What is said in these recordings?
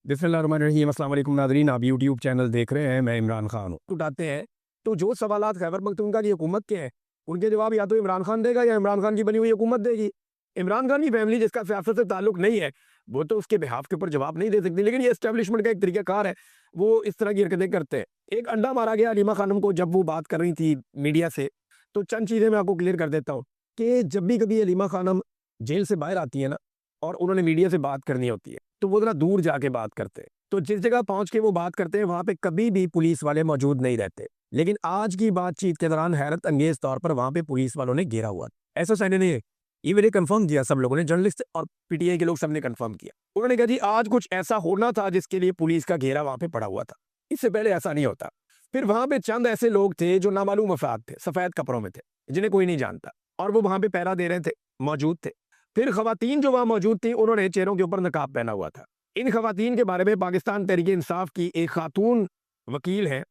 बिस्मिल्लाहिर्रहमानिर्रहीम। अस्सलाम वालेकुम नाज़रीन, आप यूट्यूब चैनल देख रहे हैं, मैं इमरान खान हूँ। उठाते हैं तो जो सवालात खैबर पख्तूनख्वा की हुकूमत के हैं, उनके जवाब या तो इमरान खान देगा या इमरान खान की बनी हुई हुकूमत देगी। इमरान खान की फैमिली जिसका सियासत से ताल्लुक नहीं है, वो तो उसके बिहाफ के ऊपर जवाब नहीं दे सकती, लेकिन ये एस्टेब्लिशमेंट का एक तरीकाकार है, वो इस तरह की हरकतें करते हैं। एक अंडा मारा गया हलीमा खानम को जब वो बात कर रही थी मीडिया से, तो चंद चीज़ें मैं आपको क्लियर कर देता हूँ कि जब भी कभी हलीमा खानम जेल से बाहर आती है ना, और उन्होंने मीडिया से बात करनी होती है, तो वो ज़रा दूर जाके बात करते हैं। तो जिस जगह पहुँच के वो बात करते हैं, वहाँ पे कभी भी पुलिस वाले मौजूद नहीं रहते। लेकिन आज की बातचीत के दौरान हैरत अंगेज़ तौर पर वहाँ पे पुलिस वालों ने घेरा हुआ था। ऐसा शायद नहीं है, ये मैंने कन्फर्म किया, सब लोगों ने, जर्नलिस्ट और पीटीआई के लोग सबने कन्फर्म किया। उन्होंने कहा जी आज कुछ ऐसा होना था जिसके लिए पुलिस का घेरा वहाँ पे पड़ा हुआ था। इससे पहले ऐसा नहीं होता। फिर वहाँ पे चंद ऐसे लोग थे जो नामालूम अफ़राद थे, सफ़ेद कपड़ों में थे, जिन्हें कोई नहीं जानता, और वो वहाँ पे पहरा दे रहे थे, मौजूद थे। फिर खवातीन जो वहाँ मौजूद थी, उन्होंने चेहरों के ऊपर नकाब पहना हुआ था। इन खवातीन के बारे में पाकिस्तान तहरीक-ए-इंसाफ की एक खातून वकील हैं,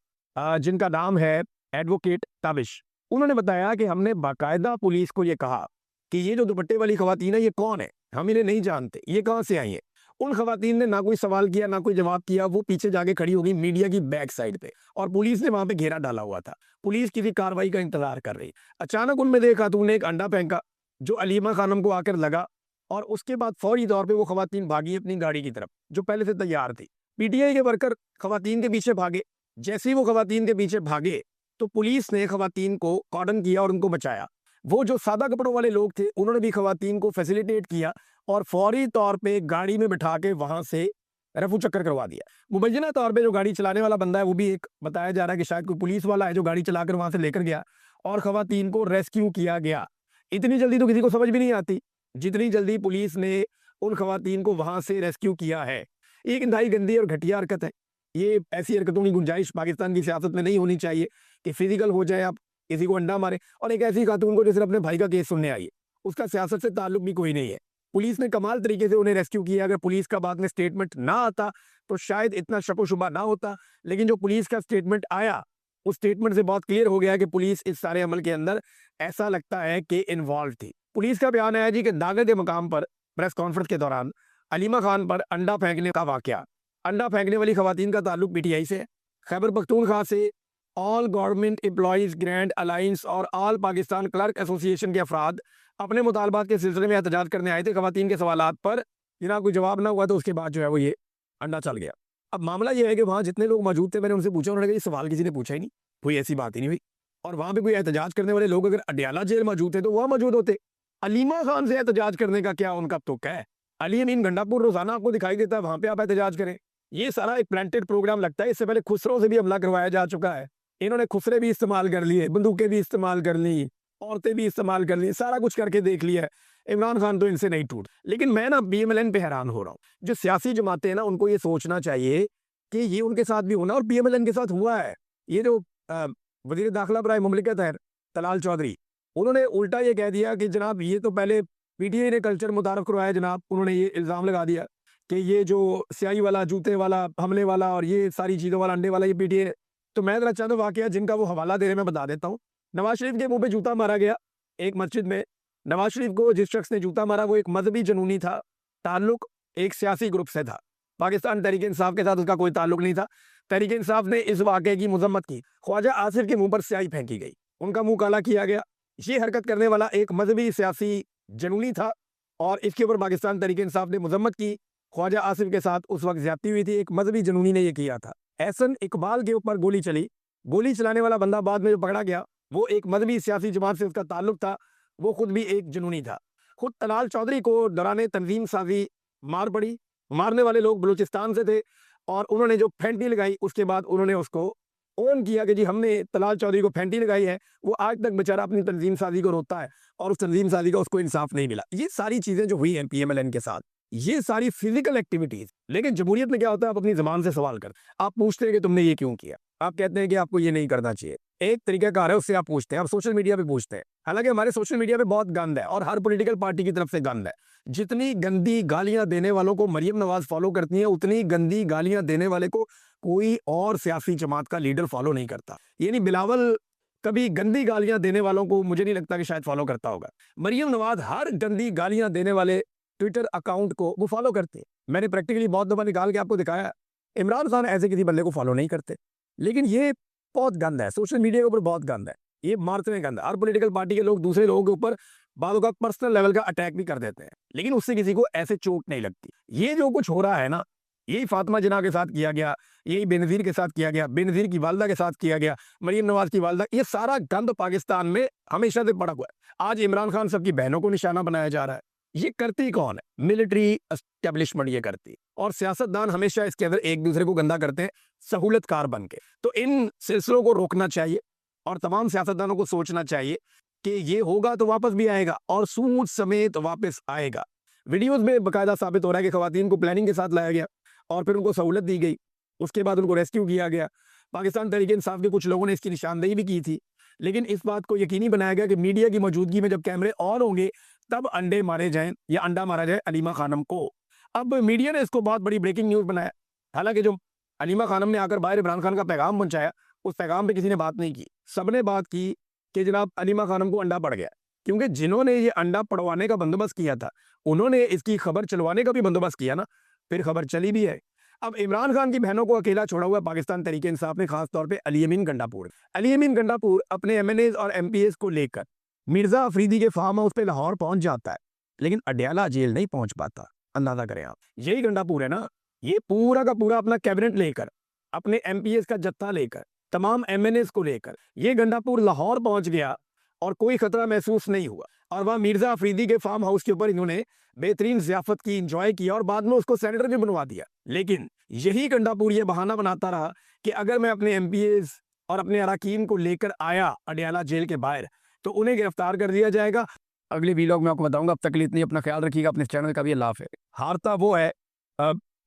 जिनका नाम है एडवोकेट ताबिश। उन्होंने बताया कि हमने बाकायदा पुलिस को ये कहा कि ये जो दुपट्टे वाली खवातीन है, ये कौन है? हम इन्हें नहीं जानते, ये कहाँ से आई हैं? उन खवातीन ने ना कोई सवाल किया, ना कोई जवाब किया, वो पीछे जाके खड़ी हो गई मीडिया की बैक साइड पे, और पुलिस ने वहाँ पे घेरा डाला हुआ था। पुलिस किसी कार्रवाई का इंतज़ार कर रही। अचानक उनमें से एक खातून ने एक अंडा फेंका, जो हलीमा खानम को आकर लगा, और उसके बाद फौरी तौर पे वो खवातीन भागी अपनी गाड़ी की तरफ, जो पहले से तैयार थी। पीटीआई के वर्कर खवातीन के पीछे भागे। जैसे ही वो खवातीन के पीछे भागे, तो पुलिस ने खवातीन को कॉर्डन किया और उनको बचाया। वो जो सादा कपड़ों वाले लोग थे, उन्होंने भी खवातीन को फैसिलिटेट किया और फौरी तौर पे गाड़ी में बिठा के वहां से रफू चक्कर करवा दिया। मुबैना तौर पे जो गाड़ी चलाने वाला बंदा है, वो भी एक बताया जा रहा है कि शायद कोई पुलिस वाला है जो गाड़ी चलाकर वहां से लेकर गया और खवातीन को रेस्क्यू किया गया। इतनी जल्दी तो किसी को समझ भी नहीं आती, जितनी जल्दी पुलिस ने उन खवातीन को वहां से रेस्क्यू किया है। एक इंतहाई गंदी और घटिया हरकत है। ये ऐसी हरकतों की गुंजाइश पाकिस्तान की सियासत में नहीं होनी चाहिए कि फिजिकल हो जाए, आप किसी को अंडा मारे, और एक ऐसी खातून को जो सिर्फ अपने भाई का केस सुनने आई है, उसका सियासत से ताल्लुक भी कोई नहीं है। पुलिस ने कमाल तरीके से उन्हें रेस्क्यू किया। अगर पुलिस का बाद में स्टेटमेंट ना आता तो शायद इतना शक व शुबा ना होता, लेकिन जो पुलिस का स्टेटमेंट आया, उस स्टेटमेंट से बहुत क्लियर हो गया कि पुलिस इस सारे अमल के अंदर ऐसा लगता है कि इन्वॉल्व थी। पुलिस का बयान आया जी कि दागे के मकाम पर प्रेस कॉन्फ्रेंस के दौरान हलीमा खान पर अंडा फेंकने का वाकया, अंडा फेंकने वाली खवातीन का ताल्लुक पीटीआई से है, खैबर पख्तूनख्वा से all government employees grand alliance और ऑल पाकिस्तान क्लर्क एसोसिएशन के अफराद अपने मुतालबात के सिलसिले में एहतजाज करने आए थे खवातीन के सवालात पर। जिना कोई जवाब ना हुआ तो उसके बाद जो है वो ये अंडा चल गया। अब मामला ये है कि वहाँ जितने लोग मौजूद थे, मैंने उनसे पूछा, उन्होंने कहा ये सवाल किसी ने पूछा ही नहीं, कोई ऐसी बात ही नहीं हुई। और वहाँ पे कोई एहतजाज करने वाले लोग अगर अडयाला जेल मौजूद थे तो वहाँ मौजूद होते। अलीमा खान से एहतजाज करने का क्या उनका तुक है? अली अमीन गंडापुर रोजाना आपको दिखाई देता है, वहाँ पे आप एहतजाज करें। ये सारा एक प्लांटेड प्रोग्राम लगता है। इससे पहले खुसरो से भी हमला करवाया जा चुका है। इन्होंने खुसरे भी इस्तेमाल कर लिए, बंदूकें भी इस्तेमाल कर ली, औरतें भी इस्तेमाल कर ली, सारा कुछ करके देख लिया है। इमरान खान तो इनसे नहीं टूट। लेकिन मैं ना बीएमएलएन पे हैरान हो रहा हूँ। जो सियासी जमातें हैं ना, उनको ये सोचना चाहिए कि ये उनके साथ भी होना, और बीएमएलएन के साथ हुआ है। ये जो वजीर दाखिला बराए मुमलिकत है तलाल चौधरी, उन्होंने उल्टा ये कह दिया कि जनाब ये तो पहले पीटीआई ने कल्चर मुतारफ करवाया जनाब। उन्होंने ये इल्ज़ाम लगा दिया कि ये जो स्याही वाला, जूते वाला, हमले वाला और ये सारी चीज़ों वाला, अंडे वाला, ये पीटीआई। तो मैं जरा चंद वाकया जिनका वो हवाला दे रहे मैं बता देता हूँ। नवाज शरीफ के मुंह पे जूता मारा गया एक मस्जिद में। नवाज शरीफ को जिस शख्स ने जूता मारा वो एक मजहबी जनूनी था, ताल्लुक एक सियासी ग्रुप से था। पाकिस्तान तहरीक इंसाफ के साथ उसका कोई ताल्लुक नहीं था। तहरीक इंसाफ ने इस वाकये की मजम्मत की। ख्वाजा आसिफ के मुंह पर स्याही फेंकी गई, उनका मुंह काला किया गया। ये हरकत करने वाला एक मजहबी सियासी जनूनी था, और इसके ऊपर पाकिस्तान तहरीक इंसाफ ने मजम्मत की। ख्वाजा आसिफ के साथ उस वक्त ज्यादती हुई थी, एक मजहबी जनूनी ने यह किया था। एहसन इकबाल के ऊपर गोली चली। गोली चलाने वाला बंदा बाद में जो पकड़ा गया, वो एक मजहबी सियासी जमात से उसका ताल्लुक था, वो खुद भी एक जनूनी था। खुद तलाल चौधरी को दौरान तंजीम साजी मार पड़ी। मारने वाले लोग बलूचिस्तान से थे, और उन्होंने जो फेंटी लगाई, उसके बाद उन्होंने उसको ओन किया कि जी हमने तलाल चौधरी को फेंटी लगाई है। वो आज तक बेचारा अपनी तंजीम साजी को रोता है, और उस तंजीम साजी का उसको इंसाफ नहीं मिला। ये सारी चीजें जो हुई हैं पीएमएलएन के साथ, ये सारी फिजिकल एक्टिविटीज। लेकिन जमहूरियत में क्या होता है, आप अपनी जबान से सवाल कर, आप पूछते हैं कि तुमने ये क्यों किया, आप कहते हैं कि आपको ये नहीं करना चाहिए। एक तरीका कार है, उससे आप पूछते हैं। आप सोशल मीडिया पे पूछते हैं। हालांकि हमारे सोशल मीडिया पे बहुत गंद है, और हर पॉलिटिकल पार्टी की तरफ से गंद है। जितनी गंदी गालियां देने वालों को मरियम नवाज फॉलो करती है, उतनी गंदी गालियां देने वाले को कोई और सियासी जमात का लीडर फॉलो नहीं करता। यानी बिलावल कभी गंदी गालियां देने वालों को मुझे नहीं लगता कि शायद फॉलो करता होगा। मरियम नवाज हर गंदी गालियां देने वाले ट्विटर अकाउंट को वो फॉलो करते हैं। मैंने प्रैक्टिकली बहुत दफ़ा निकाल के आपको दिखाया है। इमरान खान ऐसे किसी बंदे को फॉलो नहीं करते, लेकिन ये बहुत गंद है, सोशल मीडिया के ऊपर बहुत गंद है, ये मारते में गंद है। हर पॉलिटिकल पार्टी के लोग दूसरे लोगों के ऊपर बातों का पर्सनल लेवल का अटैक भी कर देते हैं, लेकिन उससे किसी को ऐसे चोट नहीं लगती। ये जो कुछ हो रहा है ना, यही फातिमा जिन्ना के साथ किया गया, यही बेनज़ीर के साथ किया गया, बेनज़ीर की वालदा के साथ किया गया, मरीम नवाज की वालदा, ये सारा गंद पाकिस्तान में हमेशा से पड़ा हुआ है। आज इमरान खान सबकी बहनों को निशाना बनाया जा रहा है। ये करती कौन है? मिलिट्री एस्टेब्लिशमेंट ये करती, और सियासतदान हमेशा इसके अंदर एक दूसरे को गंदा करते हैं सहूलतकार बन के। तो इन सिलसिलों को रोकना चाहिए और तमाम सियासतदानों को सोचना चाहिए कि ये होगा तो वापस भी आएगा और सूद समेत वापस आएगा। वीडियोस में बाकायदा साबित हो रहा है कि खवातीन को प्लानिंग के साथ लाया गया और फिर उनको सहूलत दी गई, उसके बाद उनको रेस्क्यू किया गया। पाकिस्तान तहरीक इंसाफ के कुछ लोगों ने इसकी निशानदेही भी की थी, लेकिन इस बात को यकीनी बनाया गया कि मीडिया की मौजूदगी में जब कैमरे ऑन होंगे तब अंडे मारे जाएं या अंडा मारा जाए अलीमा खानम को। अब मीडिया ने इसको बहुत बड़ी ब्रेकिंग न्यूज़ बनाया, हालांकि जो अलीमा खानम ने आकर बाहर इमरान खान का पैगाम पहुंचाया, उस पैगाम पे किसी ने बात नहीं की। सबने बात की कि जनाब अलीमा खानम को अंडा पड़ गया, क्योंकि जिन्होंने ये अंडा पड़वाने का बंदोबस्त किया था उन्होंने इसकी खबर चलवाने का भी बंदोबस्त किया ना, फिर खबर चली भी है। अब इमरान खान की बहनों को अकेला छोड़ा हुआ पाकिस्तान तहरीक इंसाफ ने, खासतौर पे अली अमीन गंडापुर अपने एमएनएज और एमपीएस को लेकर मिर्जा अफरीदी के फार्म हाउस पे लाहौर पहुंच जाता है, लेकिन अडयाला जेल नहीं पहुंच पाता। अंदाजा करें आप, यही गंडापुर है ना, ये पूरा का पूरा अपना कैबिनेट लेकर, अपने एमपीएस का जत्था लेकर, तमाम एमएनएस को लेकर ये गंडापुर लाहौर पहुंच गया और कोई खतरा महसूस नहीं हुआ। और वहां मिर्जा अफरीदी के फार्म हाउस के ऊपर इन्होंने बेहतरीन ज़ियाफत की, इंजॉय किया और बाद में उसको सेनेटर भी बनवा दिया। लेकिन यही गंडापुर ये बहाना बनाता रहा कि अगर मैं अपने एमपीएस और अपने अरकान को लेकर आया अडयाला जेल के बाहर तो उन्हें गिरफ्तार कर दिया जाएगा। अगले वीलॉग में आपको बताऊंगा। अब तक के लिए इतनी, अपना ख्याल रखिएगा, अपने चैनल का भी अल्लाह हाफ़िज़। हारता वो है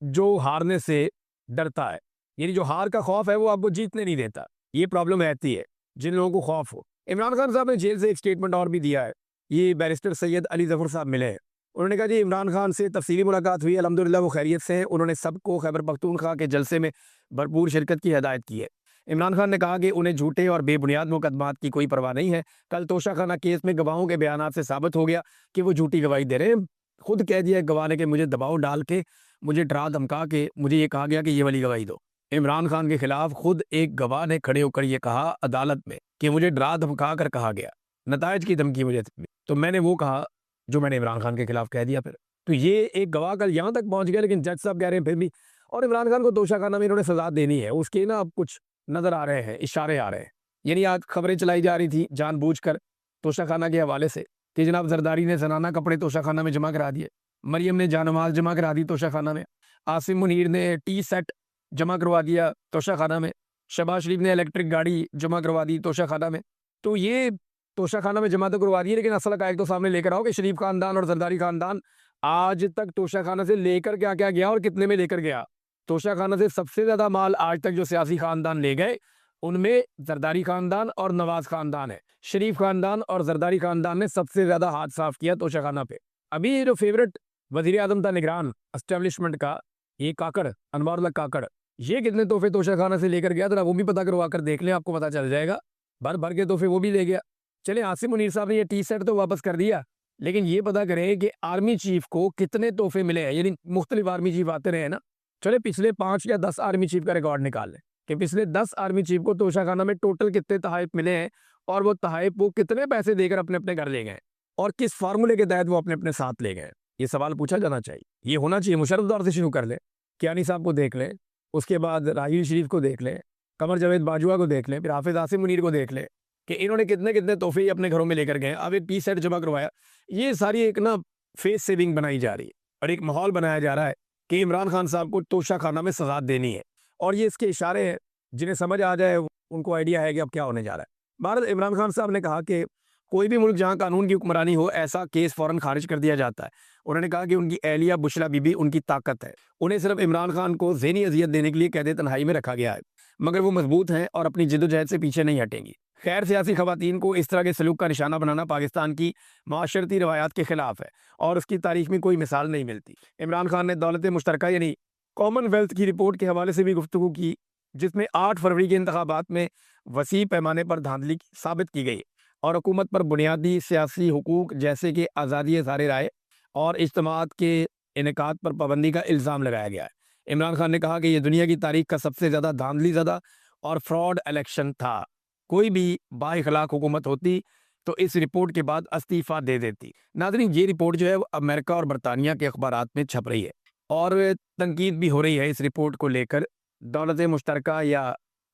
जो हारने से डरता है, यानी जो हार का खौफ है वो आपको जीतने नहीं देता। ये प्रॉब्लम रहती है जिन लोगों को खौफ हो। इमरान खान साहब ने जेल से एक स्टेटमेंट और भी दिया है। ये बैरिस्टर सैयद अली ज़फ़र साहब मिले हैं, उन्होंने कहा जी इमरान खान से तफसीली मुलाकात हुई, अल्हम्दुलिल्लाह वो खैरियत से हैं। उन्होंने सबको खैबर पख्तूनख्वा के जलसे में भरपूर शिरकत की हिदायत की है। इमरान खान ने कहा कि उन्हें झूठे और बेबुनियाद मुकदमात की कोई परवाह नहीं है। कल तोशाखाना केस में गवाहों के बयानात से साबित हो गया कि वो झूठी गवाही दे रहे हैं। खुद कह दिया गवाह ने कि मुझे दबाव डाल के, मुझे डरा धमका के मुझे ये कहा गया कि ये वाली गवाही दो। इमरान खान के खिलाफ खुद एक गवाह ने खड़े होकर ये कहा अदालत में कि मुझे डरा धमका कर कहा गया, नतायज की धमकी मुझे, तो मैंने वो कहा जो मैंने इमरान खान के खिलाफ कह दिया। फिर तो ये एक गवाह कल यहाँ तक पहुँच गया, लेकिन जज साहब कह रहे हैं फिर भी, और इमरान खान को तोशाखाना में इन्होंने सजा देनी है। उसके ना अब कुछ नज़र आ रहे हैं, इशारे आ रहे हैं। यानी आज खबरें चलाई जा रही थी जानबूझकर तोशाखाना के हवाले से कि जनाब जरदारी ने जनाना कपड़े तोशाखाना में जमा करा दिए, मरियम ने जानमाज जमा करा दी तोशाखाना में, आसिम मुनीर ने टी सेट जमा करवा दिया तोशाखाना में, शहबाज शरीफ ने इलेक्ट्रिक गाड़ी जमा करवा दी तोशाखाना में। तो ये तोशाखाना में जमा तो करवा दी है, लेकिन असल हक़ाइक़ तो सामने लेकर आओ कि शरीफ खानदान और जरदारी खानदान आज तक तोशाखाना से लेकर क्या क्या गया और कितने में लेकर गया। तोशाखाना से सबसे ज़्यादा माल आज तक जो सियासी खानदान ले गए उनमें जरदारी खानदान और नवाज खानदान है। शरीफ खानदान और जरदारी खानदान ने सबसे ज़्यादा हाथ साफ किया तोशाखाना पे। अभी ये जो फेवरेट वज़ीर आज़म था निगरान एस्टेब्लिशमेंट का, ये काकड़, अनवारुल्लाह काकड़, ये कितने तोहफे तोशाखाना से लेकर गया, तो वो भी पता करवा कर देख लें, आपको पता चल जाएगा। भर भर के तोहफे वो भी ले गया। चले, आसिम मुनीर साहब ने ये टी सेट तो वापस कर दिया, लेकिन ये पता करें कि आर्मी चीफ को कितने तोहफे मिले हैं। यानी मुख्तलिफ आर्मी चीफ आते रहे ना, चले पिछले 5 या 10 आर्मी चीफ का रिकॉर्ड निकाल लें कि पिछले 10 आर्मी चीफ को तोशाखाना में टोटल कितने तहाइफ मिले हैं और वो तहाइफ वो कितने पैसे देकर अपने अपने घर ले गए और किस फार्मूले के तहत वो अपने अपने साथ ले गए। ये सवाल पूछा जाना चाहिए, ये होना चाहिए। मुशर्रफ दौर से शुरू कर लें, कियानी साहब को देख लें, उसके बाद राहील शरीफ को देख लें, कमर जावेद बाजुआ को देख लें, फिर हाफिज आसिम मुनीर को देख लें कि इन्होंने कितने कितने तोहफे अपने घरों में लेकर गए। अब एक टी सेट जमा करवाया। ये सारी एक ना फेस सेविंग बनाई जा रही है और एक माहौल बनाया जा रहा है कि इमरान खान साहब को तोशाखाना में सजा देनी है, और ये इसके इशारे हैं। जिन्हें समझ आ जाए उनको आइडिया है कि अब क्या होने जा रहा है। भारत इमरान खान साहब ने कहा कि कोई भी मुल्क जहां कानून की हुक्मरानी हो, ऐसा केस फौरन खारिज कर दिया जाता है। उन्होंने कहा कि उनकी एहलिया बुशरा बीबी उनकी ताकत है, उन्हें सिर्फ इमरान खान को ज़हनी अजियत देने के लिए कैद तन्हाई में रखा गया है, मगर वो मजबूत हैं और अपनी जिद्दोजहद से पीछे नहीं हटेंगी। खैर, सियासी खवातीन को इस तरह के सलूक का निशाना बनाना पाकिस्तान की माशरती रवायात के खिलाफ है और उसकी तारीख में कोई मिसाल नहीं मिलती। इमरान खान ने दौलत मुश्तरका यानी कॉमनवेल्थ की रिपोर्ट के हवाले से भी गुफ्तगू की, जिसमें 8 फरवरी के इंतखाबात में वसी पैमाने पर धांधली साबित की गई और हुकूमत पर बुनियादी सियासी हुकूक जैसे कि आज़ादी इज़हार राय और इज्तिमात के इनेकाद पर पाबंदी का इल्ज़ाम लगाया गया है। इमरान खान ने कहा कि यह दुनिया की तारीख का सबसे ज़्यादा धांधली ज़दा और फ्रॉड इलेक्शन था। कोई भी बाइखलाक हुकूमत होती तो इस रिपोर्ट के बाद इस्तीफ़ा दे देती। नाज़रीन, ये रिपोर्ट जो है वो अमेरिका और बरतानिया के अखबारात में छप रही है और तनकीद भी हो रही है इस रिपोर्ट को लेकर दौलत मुश्तरका या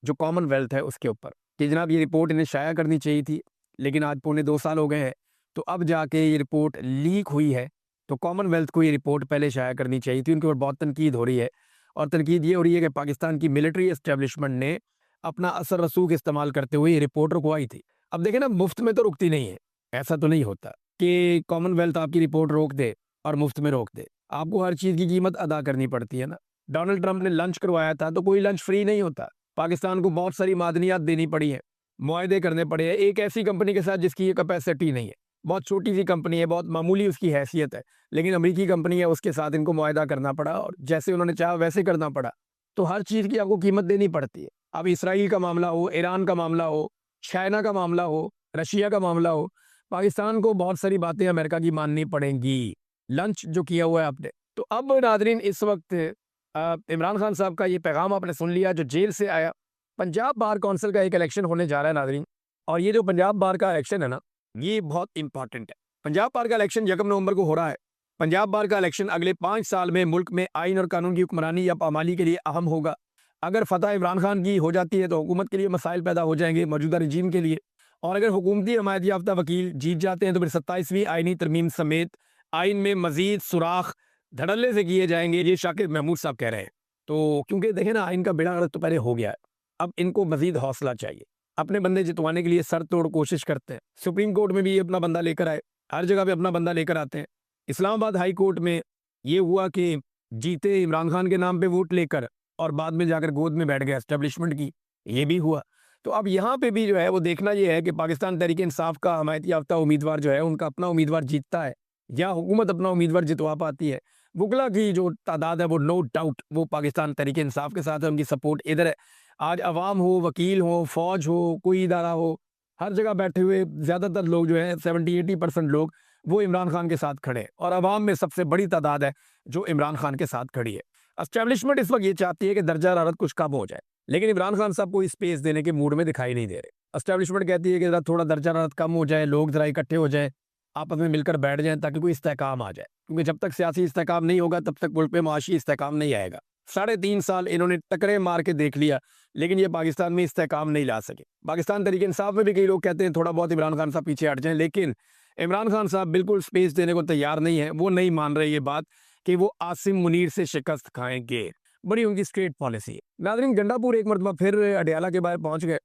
जो कॉमनवेल्थ है उसके ऊपर कि जनाब ये रिपोर्ट इन्हें शाया करनी चाहिए थी, लेकिन आज पौने 2 साल हो गए हैं, तो अब जाके ये रिपोर्ट लीक हुई है। तो कॉमनवेल्थ को ये रिपोर्ट पहले शाया करनी चाहिए थी। उनके ऊपर बहुत तनकीद हो रही है और तनकीद ये हो रही है कि पाकिस्तान की मिलिट्री एस्टेब्लिशमेंट ने अपना असर रसूख इस्तेमाल करते हुए ये रिपोर्ट रुकवाई थी। अब देखें ना, मुफ्त में तो रुकती नहीं है, ऐसा तो नहीं होता कि कॉमनवेल्थ आपकी रिपोर्ट रोक दे और मुफ्त में रोक दे। आपको हर चीज़ की कीमत अदा करनी पड़ती है ना। डोनाल्ड ट्रंप ने लंच करवाया था, तो कोई लंच फ्री नहीं होता। पाकिस्तान को बहुत सारी मादनियात देनी पड़ी है, मुआहदे करने पड़े हैं एक ऐसी कंपनी के साथ जिसकी ये कैपेसिटी नहीं है, बहुत छोटी सी कंपनी है, बहुत मामूली उसकी हैसियत है, लेकिन अमेरिकी कंपनी है, उसके साथ इनको मुआहदा करना पड़ा और जैसे उन्होंने चाहा वैसे करना पड़ा। तो हर चीज़ की आपको कीमत देनी पड़ती है। अब इसराइल का मामला हो, ईरान का मामला हो, चाइना का मामला हो, रशिया का मामला हो, पाकिस्तान को बहुत सारी बातें अमेरिका की माननी पड़ेंगी। लंच जो किया हुआ है आपने, तो अब नाजरीन इस वक्त इमरान खान साहब का ये पैगाम आपने सुन लिया जो जेल से आया। पंजाब बार काउंसिल का एक इलेक्शन होने जा रहा है नाजरीन, और ये जो पंजाब बार का इलेक्शन है ना, ये बहुत इंपॉर्टेंट है। पंजाब बार का इलेक्शन 1 नवंबर को हो रहा है। पंजाब बार का इलेक्शन अगले 5 साल में मुल्क में आइन और कानून की हुक्मरानी या पामाली के लिए अहम होगा। अगर फतह इमरान खान की हो जाती है तो हुकूमत के लिए मसाइल पैदा हो जाएंगे मौजूदा रजीम के लिए, और अगर हुकूमती हमायत याफ्ता वकील जीत जाते हैं तो फिर 27वीं आइनी तरमीम समेत आइन में मजीद सुराख धड़ल्ले से किए जाएंगे, ये शाकिर महमूद साहब कह रहे हैं। तो क्योंकि देखें ना, आइन का बेड़ा गर्क तो पहले हो गया है, अब इनको मजीद हौसला चाहिए। अपने बंदे जितवाने के लिए सर तोड़ कोशिश करते हैं। सुप्रीम कोर्ट में भी ये अपना बंदा लेकर आए, हर जगह पे अपना बंदा लेकर आते हैं। इस्लामाबाद हाई कोर्ट में ये हुआ कि जीते इमरान खान के नाम पे वोट लेकर और बाद में जाकर गोद में बैठ गए एस्टेब्लिशमेंट की, ये भी हुआ। तो अब यहाँ पे भी जो है वो देखना ये है कि पाकिस्तान तहरीक इंसाफ का हमायत याफ्ता उम्मीदवार जो है उनका अपना उम्मीदवार जीतता है या हुकूमत अपना उम्मीदवार जितवा पाती है। वकला की जो तादाद है वो नो डाउट वो पाकिस्तान तहरीक इंसाफ के साथ है, उनकी सपोर्ट इधर है। आज अवाम हो, वकील हो, फौज हो, कोई इदारा हो, हर जगह बैठे हुए ज़्यादातर लोग जो है 70-80% लोग वो इमरान खान के साथ खड़े हैं, और अवाम में सबसे बड़ी तादाद है जो इमरान खान के साथ खड़ी है। एस्टेब्लिशमेंट इस वक्त ये चाहती है कि दर्जा हरारत कुछ कम हो जाए, लेकिन इमरान खान साहब को स्पेस देने के मूड में दिखाई नहीं दे रहे। एस्टेब्लिशमेंट कहती है कि ज़रा थोड़ा दर्जा हरारत कम हो जाए, लोग ज़रा इकट्ठे हो जाए, आपस में मिलकर बैठ जाएं ताकि कोई इस्तेहकाम आ जाए, क्योंकि जब तक सियासी इस्तेहकाम नहीं होगा तब तक मुल्क में माशी इस्तेहकाम नहीं आएगा। 3.5 साल इन्होंने टकरे मार के देख लिया, लेकिन ये पाकिस्तान में इस्तेहकाम नहीं ला सके। पाकिस्तान तहरीक इंसाफ में भी कई लोग कहते हैं थोड़ा बहुत इमरान खान साहब पीछे हट जाएं, लेकिन इमरान खान साहब बिल्कुल स्पेस देने को तैयार नहीं है। वो नहीं मान रहे ये बात कि वो आसिम मुनीर से शिकस्त खाएंगे। बड़ी उनकी स्ट्रेट पॉलिसी है। नाज़रीन, गंडापुर एक मरतबा फिर अडियाला के बाहर पहुंच गए।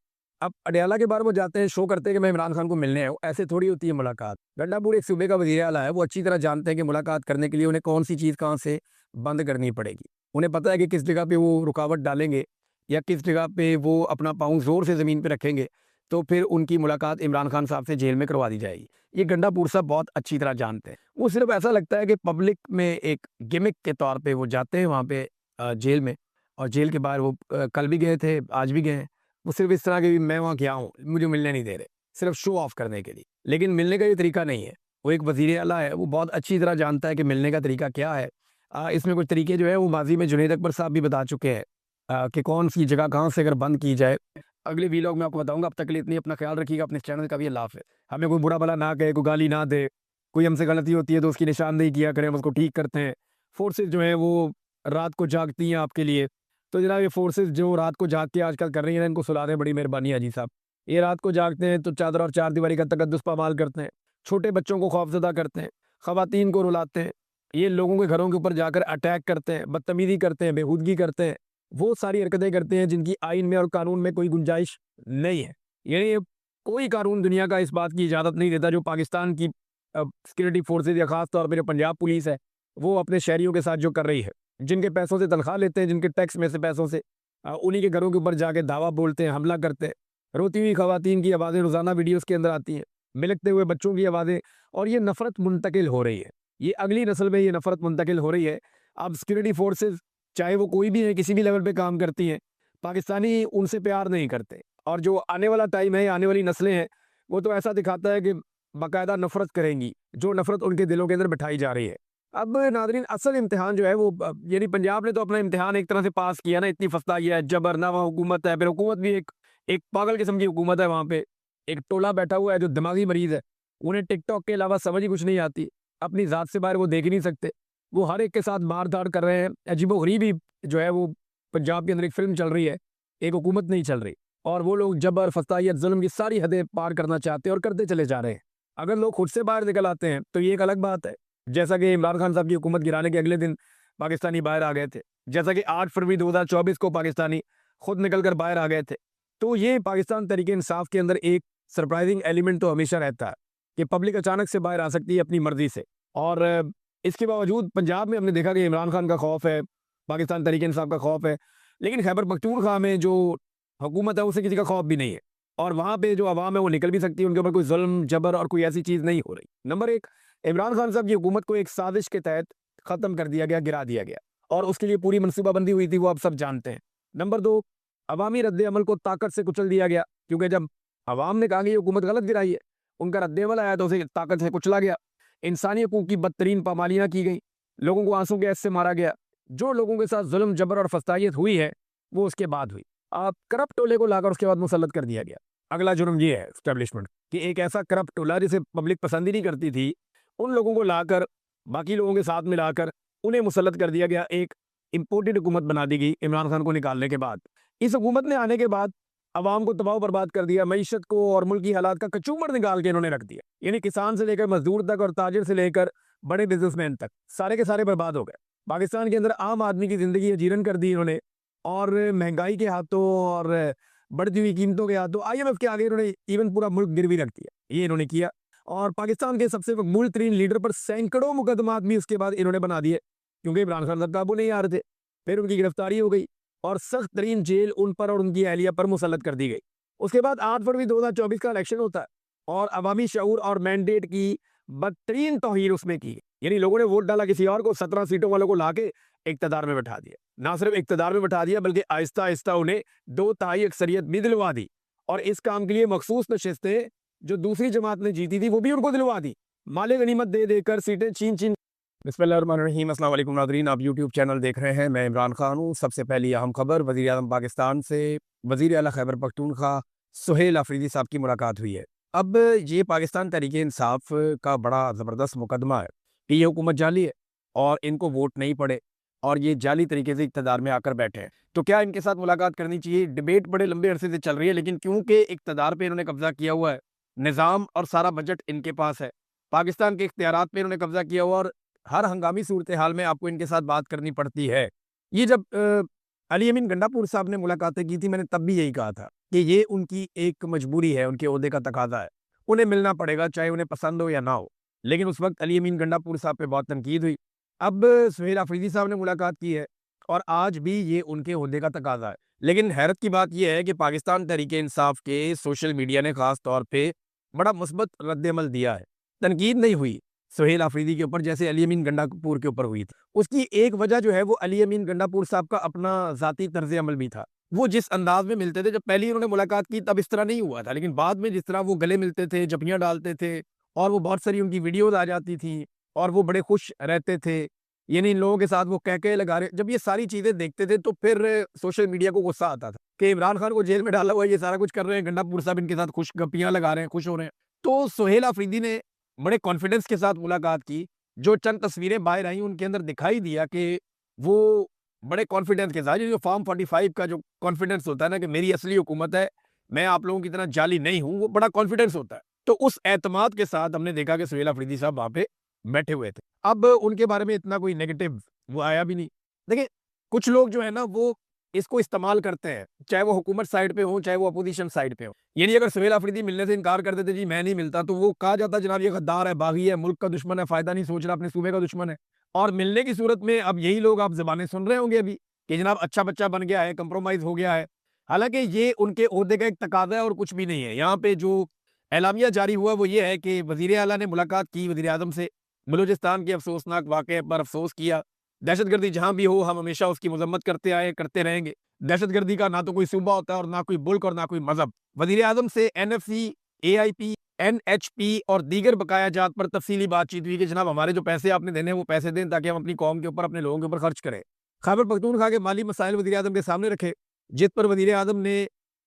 अब अडियाला के बाहर वो जाते हैं, शो करते हैं कि मैं इमरान खान को मिलने आया हूं। ऐसे थोड़ी होती है मुलाकात। गंडापुर एक सूबे का वज़ीर आला है, वो अच्छी तरह जानते हैं कि मुलाकात करने के लिए उन्हें कौन सी चीज़ कहाँ से बंद करनी पड़ेगी। उन्हें पता है कि किस जगह पे वो रुकावट डालेंगे या किस जगह पे वो अपना पाँव जोर से ज़मीन पे रखेंगे तो फिर उनकी मुलाकात इमरान खान साहब से जेल में करवा दी जाएगी। ये गंडापुर साहब बहुत अच्छी तरह जानते हैं। वो सिर्फ ऐसा लगता है कि पब्लिक में एक गिमिक के तौर पे वो जाते हैं वहाँ पे जेल में, और जेल के बाहर वो कल भी गए थे, आज भी गए हैं। वो सिर्फ इस तरह के भी मैं वहाँ गया हूँ, मुझे मिलने नहीं दे रहे, सिर्फ शो ऑफ करने के लिए। लेकिन मिलने का ये तरीका नहीं है। वो एक वज़ीर आला है, वो बहुत अच्छी तरह जानता है कि मिलने का तरीका क्या है। इसमें कुछ तरीके जो है वो माजी में जुनैद अकबर साहब भी बता चुके हैं कि कौन सी जगह कहाँ से अगर बंद की जाए। अगले वीलॉग में आपको बताऊंगा। अब तक के लिए इतनी अपना ख्याल रखिएगा, अपने चैनल का भी अल्लाह हाफ़िज़। हमें कोई बुरा भला ना कहे, कोई गाली ना दे, कोई हमसे गलती होती है तो उसकी निशानदेही किया करें, हम उसको ठीक करते हैं। फोर्सेज जो हैं वो रात को जागती हैं आपके लिए, तो जनाब ये फोर्सेज जो रात को जाग के आजकल कर रही हैं इनको सुला दें, बड़ी मेहरबानी है जी साहब। ये रात को जागते हैं तो चादर और चार दीवारी का तकद्दुस पामाल करते हैं, छोटे बच्चों को खौफजदा करते हैं, ख़वातीन को रुलाते हैं, ये लोगों के घरों के ऊपर जाकर अटैक करते हैं, बदतमीज़ी करते हैं, बेहूदगी करते हैं, वो सारी हरकतें करते हैं जिनकी आइन में और कानून में कोई गुंजाइश नहीं है। यानी कोई कानून दुनिया का इस बात की इजाज़त नहीं देता जो पाकिस्तान की सिक्योरिटी फोर्सेज या ख़ास तौर पर जो पंजाब पुलिस है वो अपने शहरियों के साथ जो कर रही है, जिनके पैसों से तनख्वाह लेते हैं, जिनके टैक्स में से पैसों से, उन्हीं के घरों के ऊपर जाके दावा बोलते हैं, हमला करते हैं। रोती हुई ख़वातीन की आवाज़ें रोज़ाना वीडियोज़ के अंदर आती हैं, बिलखते हुए बच्चों की आवाज़ें, और ये नफ़रत मुंतकिल हो रही है। ये अगली नस्ल में ये नफ़रत मुंतकिल हो रही है। अब सिक्योरिटी फोर्सेज चाहे वो कोई भी है, किसी भी लेवल पे काम करती हैं, पाकिस्तानी उनसे प्यार नहीं करते, और जो आने वाला टाइम है, आने वाली नस्लें हैं, वो तो ऐसा दिखाता है कि बाकायदा नफ़रत करेंगी, जो नफ़रत उनके दिलों के अंदर बिठाई जा रही है। अब नाज़रीन असल इम्तिहान जो है वो यानी पंजाब ने तो अपना इम्तिहान एक तरह से पास किया ना, इतनी फसला किया है, जबरनामा हुकूमत है, फिर हुकूमत भी एक एक पागल किस्म की हुकूमत है वहाँ पे। एक टोला बैठा हुआ है जो दिमागी मरीज़ है, उन्हें टिकटॉक के अलावा समझ ही कुछ नहीं आती, अपनी ज़ात से बाहर वो देख ही नहीं सकते। वो हर एक के साथ मार-धाड़ कर रहे हैं, अजीबो-गरीब ही जो है वो पंजाब के अंदर एक फ़िल्म चल रही है, एक हुकूमत नहीं चल रही और वो लोग जबर, फसादियत, ज़ुल्म की सारी हदें पार करना चाहते हैं और करते चले जा रहे हैं। अगर लोग खुद से बाहर निकल आते हैं, तो ये एक अलग बात है। जैसा कि इमरान खान साहब की हुकूमत गिराने के अगले दिन पाकिस्तानी बाहर आ गए थे। जैसा कि 8 फरवरी 2024 को पाकिस्तानी खुद निकल कर बाहर आ गए थे। तो ये पाकिस्तान तहरीक-ए-इंसाफ के अंदर एक सरप्राइज़िंग एलिमेंट तो हमेशा रहता है कि पब्लिक अचानक से बाहर आ सकती है अपनी मर्ज़ी से। और इसके बावजूद पंजाब में हमने देखा कि इमरान खान का खौफ है, पाकिस्तान तहरीक-ए-इंसाफ का खौफ है। लेकिन खैबर पख्तूनख्वा में जो हुकूमत है, उसे किसी का खौफ भी नहीं है। और वहाँ पे जो अवाम है वो निकल भी सकती है, उनके ऊपर कोई ज़ुल्म, जबर और कोई ऐसी चीज़ नहीं हो रही। नंबर 1, इमरान खान साहब की हुकूमत को एक साजिश के तहत ख़त्म कर दिया गया, गिरा दिया गया और उसके लिए पूरी मनसूबाबंदी हुई थी, वो आप सब जानते हैं। नंबर 2, अवामी रद्द-ए-अमल को ताकत से कुचल दिया गया, क्योंकि जब अवाम ने कहा कि ये हुकूमत गलत गिराई है, उनका रद्द-ए-अमल आया तो उसे ताकत से कुचला गया। इंसानी हकूक़ की बदतरीन पामालियाँ की गई, लोगों को आंसू गैस से मारा गया। जो लोगों के साथ ज़ुल्म, जबर और फसादियत हुई है, वो उसके बाद हुई। करप्ट टोले को लाकर उसके बाद मुसल्लत कर दिया गया। अगला जुर्म ये है एस्टेब्लिशमेंट कि एक ऐसा करप्ट टोला जिसे पब्लिक पसंद ही नहीं करती थी, उन लोगों को लाकर बाकी लोगों के साथ मिलाकर उन्हें मुसल्लत कर दिया गया। एक इम्पोर्टेड हुकूमत बना दी गई इमरान खान को निकालने के बाद। इस हुकूमत ने आने के बाद अवाम को तबाह बर्बाद कर दिया, मईशत को और मुल्की हालात का कचूमर निकाल के इन्होंने रख दिया। यानी किसान से लेकर मजदूर तक और ताजिर से लेकर बड़े बिजनेसमैन तक सारे के सारे बर्बाद हो गए। पाकिस्तान के अंदर आम आदमी की ज़िंदगी अजीरन कर दी इन्होंने और महंगाई के हाथों और बढ़ती हुई कीमतों के हाथों IMF के आगे इन्होंने इवन पूरा मुल्क गिरवी रख दिया। ये इन्होंने किया और पाकिस्तान के सबसे मकबूल तरीन लीडर पर सैकड़ों मुकदमात भी उसके बाद इन्होंने बना दिए, क्योंकि इमरान खान साहब काबू नहीं आ रहे थे। फिर उनकी गिरफ्तारी हो गई और सख्त तरीन जेल उन पर और उनकी अहलिया पर मुसल्लत कर दी गई। उसके बाद 8 फरवरी 2024 का इलेक्शन होता है और अवामी शऊर और मैंडेट की बदतरीन तौहीन उसमें की। यानी लोगों ने वोट डाला किसी और को, 17 सीटों वालों को लाके इक़्तिदार में बैठा दिया। ना सिर्फ इक़्तिदार में बैठा दिया बल्कि आहिस्ता-आहिस्ता उन्हें 2/3 अक्सरियत भी दिलवा दी और इस काम के लिए मखसूस नशिस्तें जो दूसरी जमात ने जीती थी वो भी उनको दिलवा दी। माले गनीमत दे देकर सीटें छीन-छीन। बिस्मिल्लाहिर्रहमानिर्रहीम, अस्सलाम वालेकुम नाज़रीन, आप यूट्यूब चैनल देख रहे हैं, मैं इमरान खान हूँ। सबसे पहली अहम खबर, वज़ीर-ए-आज़म पाकिस्तान से वज़ीर आला खैबर पख्तूनख्वा सुहेल अफरीदी साहब की मुलाकात हुई है। अब ये पाकिस्तान तहरीक-ए-इंसाफ का बड़ा ज़बरदस्त मुकदमा है कि ये हुकूमत जाली है और इनको वोट नहीं पड़े और ये जाली तरीके से इक़्तिदार में आकर बैठे हैं। तो क्या इनके साथ मुलाकात करनी चाहिए? डिबेट बड़े लंबे अरसे से चल रही है, लेकिन क्योंकि इक़्तिदार पे इन्होंने कब्ज़ा किया हुआ है, निज़ाम और सारा बजट इनके पास है, पाकिस्तान के इख्तियारात पे इन्होंने कब्ज़ा किया हुआ और हर हंगामी सूरत-ए-हाल में आपको इनके साथ बात करनी पड़ती है। ये जब अली अमीन गंडापुर साहब ने मुलाकातें की थी, मैंने तब भी यही कहा था कि ये उनकी एक मजबूरी है, उनके ओहदे का तकाज़ा है। उन्हें मिलना पड़ेगा, चाहे उन्हें पसंद हो या ना हो। लेकिन उस वक़्त अली अमीन गंडापुर साहब पे बहुत तनकीद हुई। अब सुहेल अफरीदी साहब ने मुलाकात की है और आज भी ये उनके ओहदे का तकाज़ा है। लेकिन हैरत की बात ये है कि पाकिस्तान तहरीक-ए-इंसाफ के सोशल मीडिया ने ख़ास तौर पे बड़ा मुस्बत रद्द-ए-अमल दिया है। तनकीद नहीं हुई सुहेल अफरीदी के ऊपर जैसे अली अमीन गंडापुर के ऊपर हुई थी। उसकी एक वजह जो है वो अली अमीन गंडापुर साहब का अपना ज़ाती तर्ज़-ए-अमल भी था। वो जिस अंदाज़ में मिलते थे, जब पहली उन्होंने मुलाकात की तब इस तरह नहीं हुआ था, लेकिन बाद में जिस तरह वो गले मिलते थे, जफ़ियाँ डालते थे और वो बहुत सारी उनकी वीडियोज़ आ जाती थी और वो बड़े खुश रहते थे। यानी इन लोगों के साथ वो कह-कह लगा रहे, जब ये सारी चीज़ें देखते थे तो फिर सोशल मीडिया को गुस्सा आता था कि इमरान खान को जेल में डाला हुआ है, ये सारा कुछ कर रहे हैं, गंडापुर साहब इनके साथ खुश गप्पियाँ लगा रहे हैं, खुश हो रहे हैं। तो सुहेल अफरीदी ने बड़े कॉन्फिडेंस के साथ मुलाकात की। जो चंद तस्वीरें बाहर आई उनके अंदर दिखाई दिया कि वो बड़े कॉन्फिडेंस के साथ, जो फॉर्म 45 का जो कॉन्फिडेंस होता है ना कि मेरी असली हुकूमत है, मैं आप लोगों की तरह जाली नहीं हूँ, वो बड़ा कॉन्फिडेंस होता है। तो उस एतमाद के साथ हमने देखा कि सुहेल अफरीदी साहब वहाँ पे बैठे हुए थे। अब उनके बारे में इतना कोई नेगेटिव वो आया भी नहीं। देखिए, कुछ लोग जो है ना वो इसको इस्तेमाल करते हैं, चाहे वो हुकूमत साइड पे हो, चाहे वो अपोजिशन साइड पे हो। यानी अगर सुहेल अफरीदी मिलने से इनकार कर देते, जी मैं नहीं मिलता, तो वो कहा जाता जनाब ये गद्दार है, बागी है, मुल्क का दुश्मन है, फ़ायदा नहीं सोच रहा, अपने सूबे का दुश्मन है। और मिलने की सूरत में अब यही लोग आप ज़बानें सुन रहे होंगे अभी कि जनाब अच्छा बच्चा बन गया है, कंप्रोमाइज़ हो गया है। हालाँकि ये उनके ओहदे का एक तकाज़ा है और कुछ भी नहीं है। यहाँ पे जो एलामिया जारी हुआ वो ये है कि वज़ीर आला ने मुलाकात की वज़ीर-ए-आज़म से, बलूचिस्तान के अफ़सोसनाक वाक़ये पर अफ़सोस किया। दहशतगर्दी जहाँ भी हो, हम हमेशा उसकी मज़म्मत करते आए, करते रहेंगे। दहशतगर्दी का ना तो कोई सूबा होता है और ना कोई मुल्क और ना कोई मज़हब। वज़ीर-ए-आज़म से NFC, AIP NHP और दीगर बकाया जात पर तफसीली बातचीत हुई कि जनाब हमारे जो पैसे आपने देने हैं वो पैसे दें ताकि हम अपनी कौम के ऊपर, अपने लोगों के ऊपर खर्च करें। खैबर पख्तूनख्वा के माली मसाइल वज़ीर आज़म के सामने रखे, जिस पर वज़ीर आज़म ने